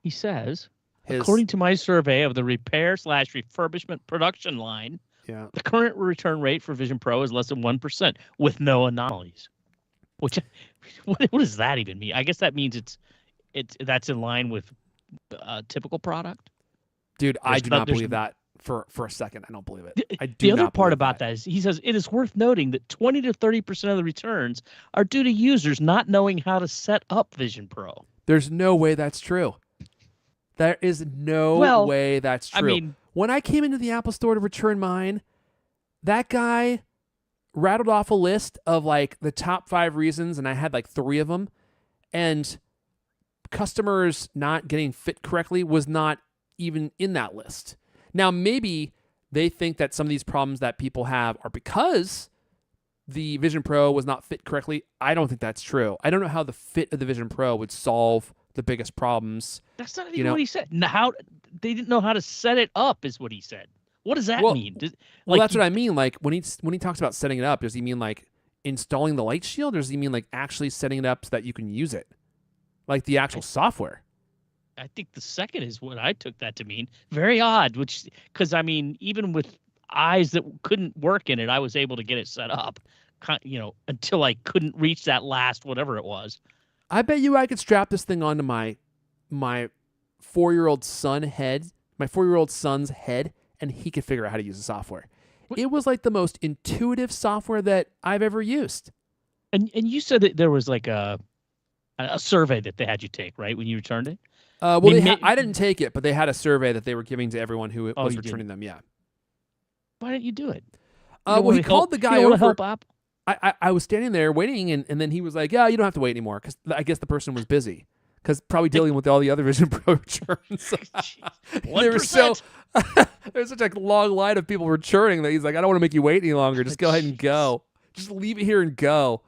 he says, according to my survey of the repair/refurbishment production line, the current return rate for Vision Pro is less than 1% with no anomalies. Which, what does that even mean? I guess that means that's in line with a typical product. Dude, I do not believe that for a second. I don't believe it. The other part about that is he says it is worth noting that 20 to 30% of the returns are due to users not knowing how to set up Vision Pro. There's no way that's true. There is no way that's true. I mean, when I came into the Apple Store to return mine, that guy rattled off a list of like the top 5 reasons, and I had like 3 of them. And customers not getting fit correctly was not even in that list. Now, maybe they think that some of these problems that people have are because the Vision Pro was not fit correctly. I don't think that's true. I don't know how the fit of the Vision Pro would solve the biggest problems. That's not even what he said. How they didn't know how to set it up is what he said. What does that mean? Well, that's what I mean. Like when he talks about setting it up, does he mean like installing the light shield, or does he mean like actually setting it up so that you can use it, like the actual software? I think the second is what I took that to mean. Very odd, because I mean, even with eyes that couldn't work in it, I was able to get it set up, until I couldn't reach that last whatever it was. I bet you I could strap this thing onto my 4-year-old son's head, and he could figure out how to use the software. It was like the most intuitive software that I've ever used. And you said that there was like a survey that they had you take, right, when you returned it? I didn't take it, but they had a survey that they were giving to everyone who was returning them. Yeah. Why didn't you do it? Well, he called the guy over. To help Apple? I was standing there waiting, and then he was like, "Yeah, you don't have to wait anymore," because I guess the person was busy, because probably dealing with all the other Vision Pro returns. There was such a long line of people returning that he's like, "I don't want to make you wait any longer. Just go ahead and go. Just leave it here and go."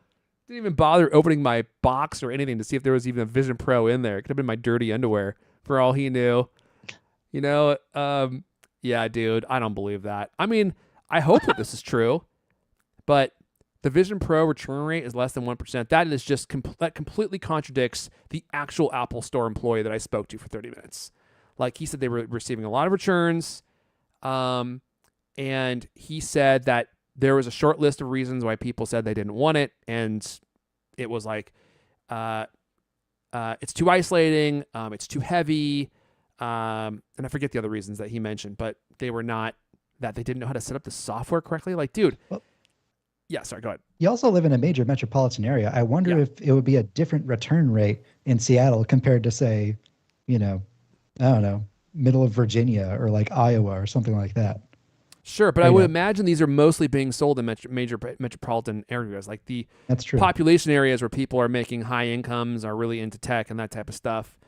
Didn't even bother opening my box or anything to see if there was even a Vision Pro in there. It could have been my dirty underwear for all he knew. Yeah, dude, I don't believe that. I mean, I hope that this is true, but the Vision Pro return rate is less than 1%. That is just that completely contradicts the actual Apple Store employee that I spoke to for 30 minutes. Like, he said they were receiving a lot of returns, and he said that there was a short list of reasons why people said they didn't want it, and it was like, it's too isolating, it's too heavy, and I forget the other reasons that he mentioned, but they were not that they didn't know how to set up the software correctly. Like, dude. Yeah, sorry, go ahead. You also live in a major metropolitan area. I wonder if it would be a different return rate in Seattle compared to, say, I don't know, middle of Virginia or like Iowa or something like that. Sure, but I would imagine these are mostly being sold in major metropolitan areas, like the population areas where people are making high incomes, are really into tech and that type of stuff.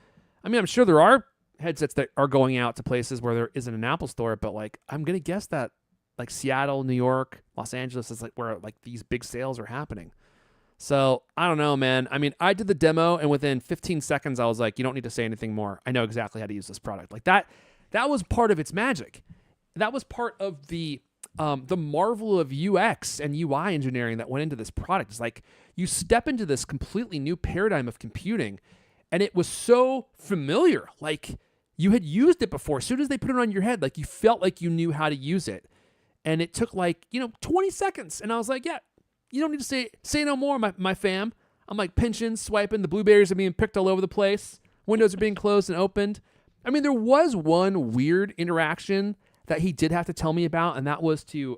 I mean, I'm sure there are headsets that are going out to places where there isn't an Apple Store, but like I'm going to guess that like Seattle, New York, Los Angeles is like where like these big sales are happening. So I don't know, man. I mean, I did the demo, and within 15 seconds, I was like, you don't need to say anything more. I know exactly how to use this product. Like that was part of its magic. That was part of the marvel of UX and UI engineering that went into this product. It's like you step into this completely new paradigm of computing, and it was so familiar. Like you had used it before. As soon as they put it on your head, like you felt like you knew how to use it. And it took like, 20 seconds. And I was like, yeah, you don't need to say no more, my fam. I'm like pinching, swiping. The blueberries are being picked all over the place. Windows are being closed and opened. I mean, there was one weird interaction that he did have to tell me about, and that was to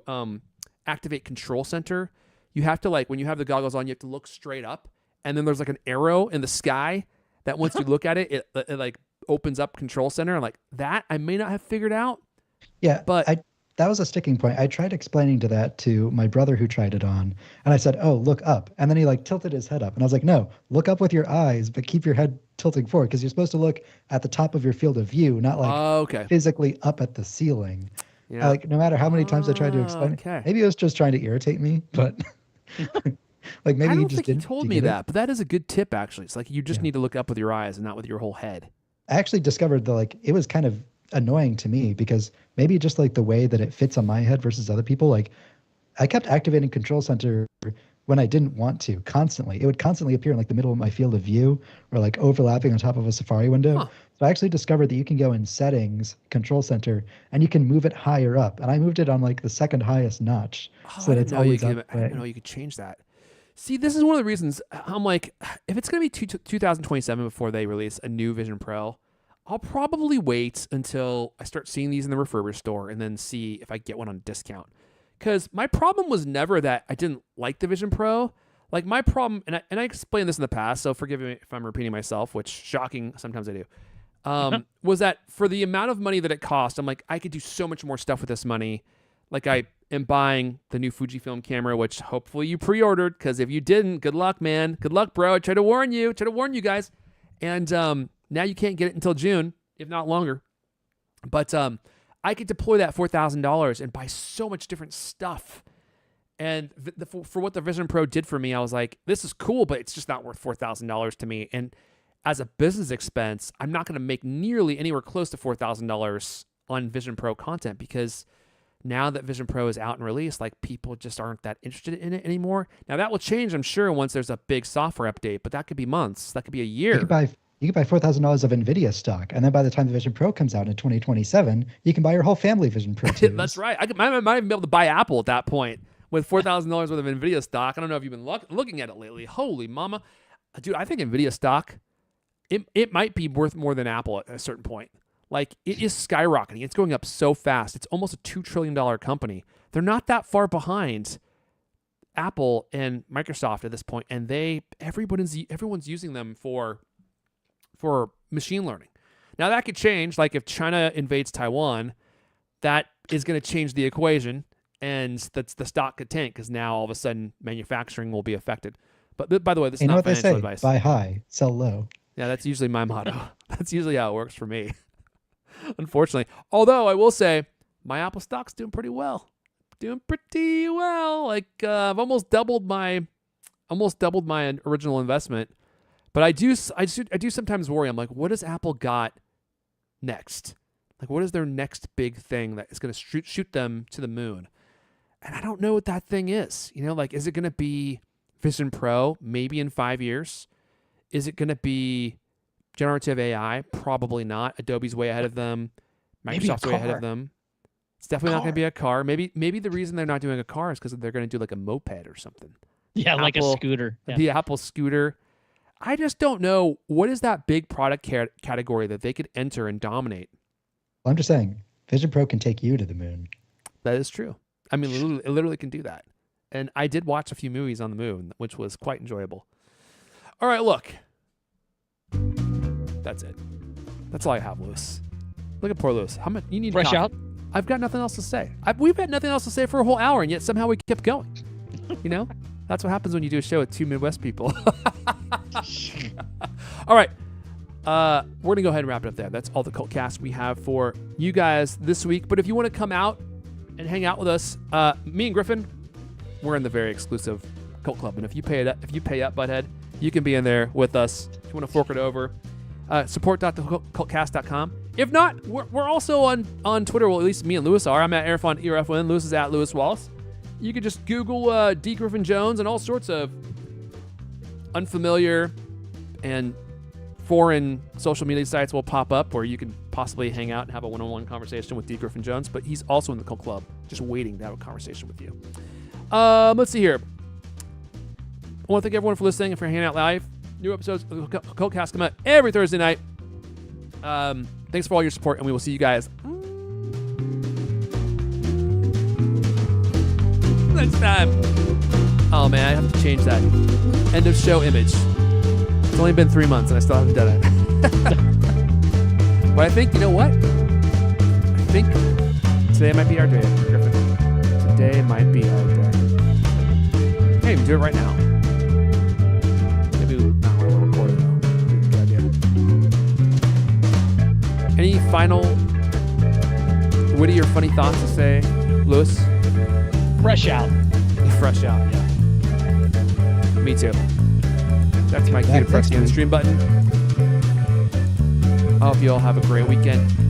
activate Control Center. You have to, like, when you have the goggles on, you have to look straight up. And then there's like an arrow in the sky that once you look at it, it like opens up Control Center. And like that, I may not have figured out. Yeah, but that was a sticking point. I tried explaining that to my brother who tried it on, and I said, "Oh, look up." And then he like tilted his head up, and I was like, "No, look up with your eyes, but keep your head tilting forward, because you're supposed to look at the top of your field of view, not like physically up at the ceiling." Yeah. Like no matter how many times I tried to explain it, maybe it was just trying to irritate me, but like maybe I don't he just think he told me that, but that is a good tip actually. It's like you just need to look up with your eyes and not with your whole head. I actually discovered that like it was kind of annoying to me because maybe just like the way that it fits on my head versus other people, like I kept activating Control Center when I didn't want to constantly. It would constantly appear in like the middle of my field of view or like overlapping on top of a Safari window. Huh. So I actually discovered that you can go in settings, Control Center, and you can move it higher up. And I moved it on like the second highest notch so that it's always up. I didn't know you could change that. See, this is one of the reasons I'm like, if it's going to be 2027 before they release a new Vision Pro, I'll probably wait until I start seeing these in the refurbished store and then see if I get one on discount. Because my problem was never that I didn't like the Vision Pro. Like my problem, and I explained this in the past, so forgive me if I'm repeating myself, which shocking, sometimes I do, was that for the amount of money that it cost, I'm like, I could do so much more stuff with this money. Like I am buying the new Fujifilm camera, which hopefully you pre-ordered, because if you didn't, good luck, man. Good luck, bro. I tried to warn you guys. And now you can't get it until June, if not longer. But I could deploy that $4,000 and buy so much different stuff. And for what the Vision Pro did for me, I was like, this is cool, but it's just not worth $4,000 to me. And as a business expense, I'm not going to make nearly anywhere close to $4,000 on Vision Pro content, because now that Vision Pro is out and released, like people just aren't that interested in it anymore. Now that will change, I'm sure, once there's a big software update, but that could be months. That could be a year. You could buy $4,000 of NVIDIA stock, and then by the time the Vision Pro comes out in 2027, you can buy your whole family Vision Pro too. That's right. I might even be able to buy Apple at that point with $4,000 worth of NVIDIA stock. I don't know if you've been looking at it lately. Holy mama. Dude, I think NVIDIA stock, it might be worth more than Apple at a certain point. Like, it is skyrocketing. It's going up so fast. It's almost a $2 trillion company. They're not that far behind Apple and Microsoft at this point, and everyone's using them for machine learning. Now, that could change. Like, if China invades Taiwan, that is going to change the equation, and the stock could tank, because now all of a sudden manufacturing will be affected. But by the way, this is not financial advice. Buy high, sell low. Yeah, that's usually my motto. That's usually how it works for me. Unfortunately. Although I will say my Apple stock's doing pretty well. Like I've almost doubled my original investment. But I do sometimes worry. I'm like, what has Apple got next? Like, what is their next big thing that is going to shoot them to the moon? And I don't know what that thing is. You know, like, is it going to be Vision Pro? Maybe in 5 years. Is it going to be generative AI? Probably not. Adobe's way ahead of them. Microsoft's way ahead of them. It's definitely not going to be a car. Maybe the reason they're not doing a car is because they're going to do like a moped or something. Yeah, like a scooter. Yeah. The Apple scooter. I just don't know, what is that big product category that they could enter and dominate? Well, I'm just saying, Vision Pro can take you to the moon. That is true. I mean, it literally can do that. And I did watch a few movies on the moon, which was quite enjoyable. All right, look. That's it. That's all I have, Lewis. Look at poor Lewis. How much you need? Fresh out? I've got nothing else to say. We've had nothing else to say for a whole hour, and yet somehow we kept going. You know? That's what happens when you do a show with two Midwest people. All right. We're going to go ahead and wrap it up there. That's all the CultCast we have for you guys this week. But if you want to come out and hang out with us, me and Griffin, we're in the very exclusive Cult Club. And if you pay up, butthead, you can be in there with us. If you want to fork it over, support.thecultcast.com. If not, we're also on Twitter. Well, at least me and Lewis are. I'm at Airfon ERFN. Lewis is at Lewis Wallace. You can just Google D. Griffin Jones, and all sorts of unfamiliar and foreign social media sites will pop up where you can possibly hang out and have a one-on-one conversation with D. Griffin Jones. But he's also in the Cult Club, just waiting to have a conversation with you. Let's see here. I want to thank everyone for listening and for hanging out live. New episodes of the CultCast come out every Thursday night. Thanks for all your support, and we will see you guys next time. Oh man, I have to change that end of show image. It's only been 3 months and I still haven't done it. But I think, you know what? I think today might be our day, Griffin. Today might be our day. Hey, we can do it right now. Maybe not while we're recording though. Good idea. Any final witty or funny thoughts to say, Lewis? Fresh out. Fresh out, yeah. Me too. That's my cue to press the end stream button. Oh, hope you all have a great weekend.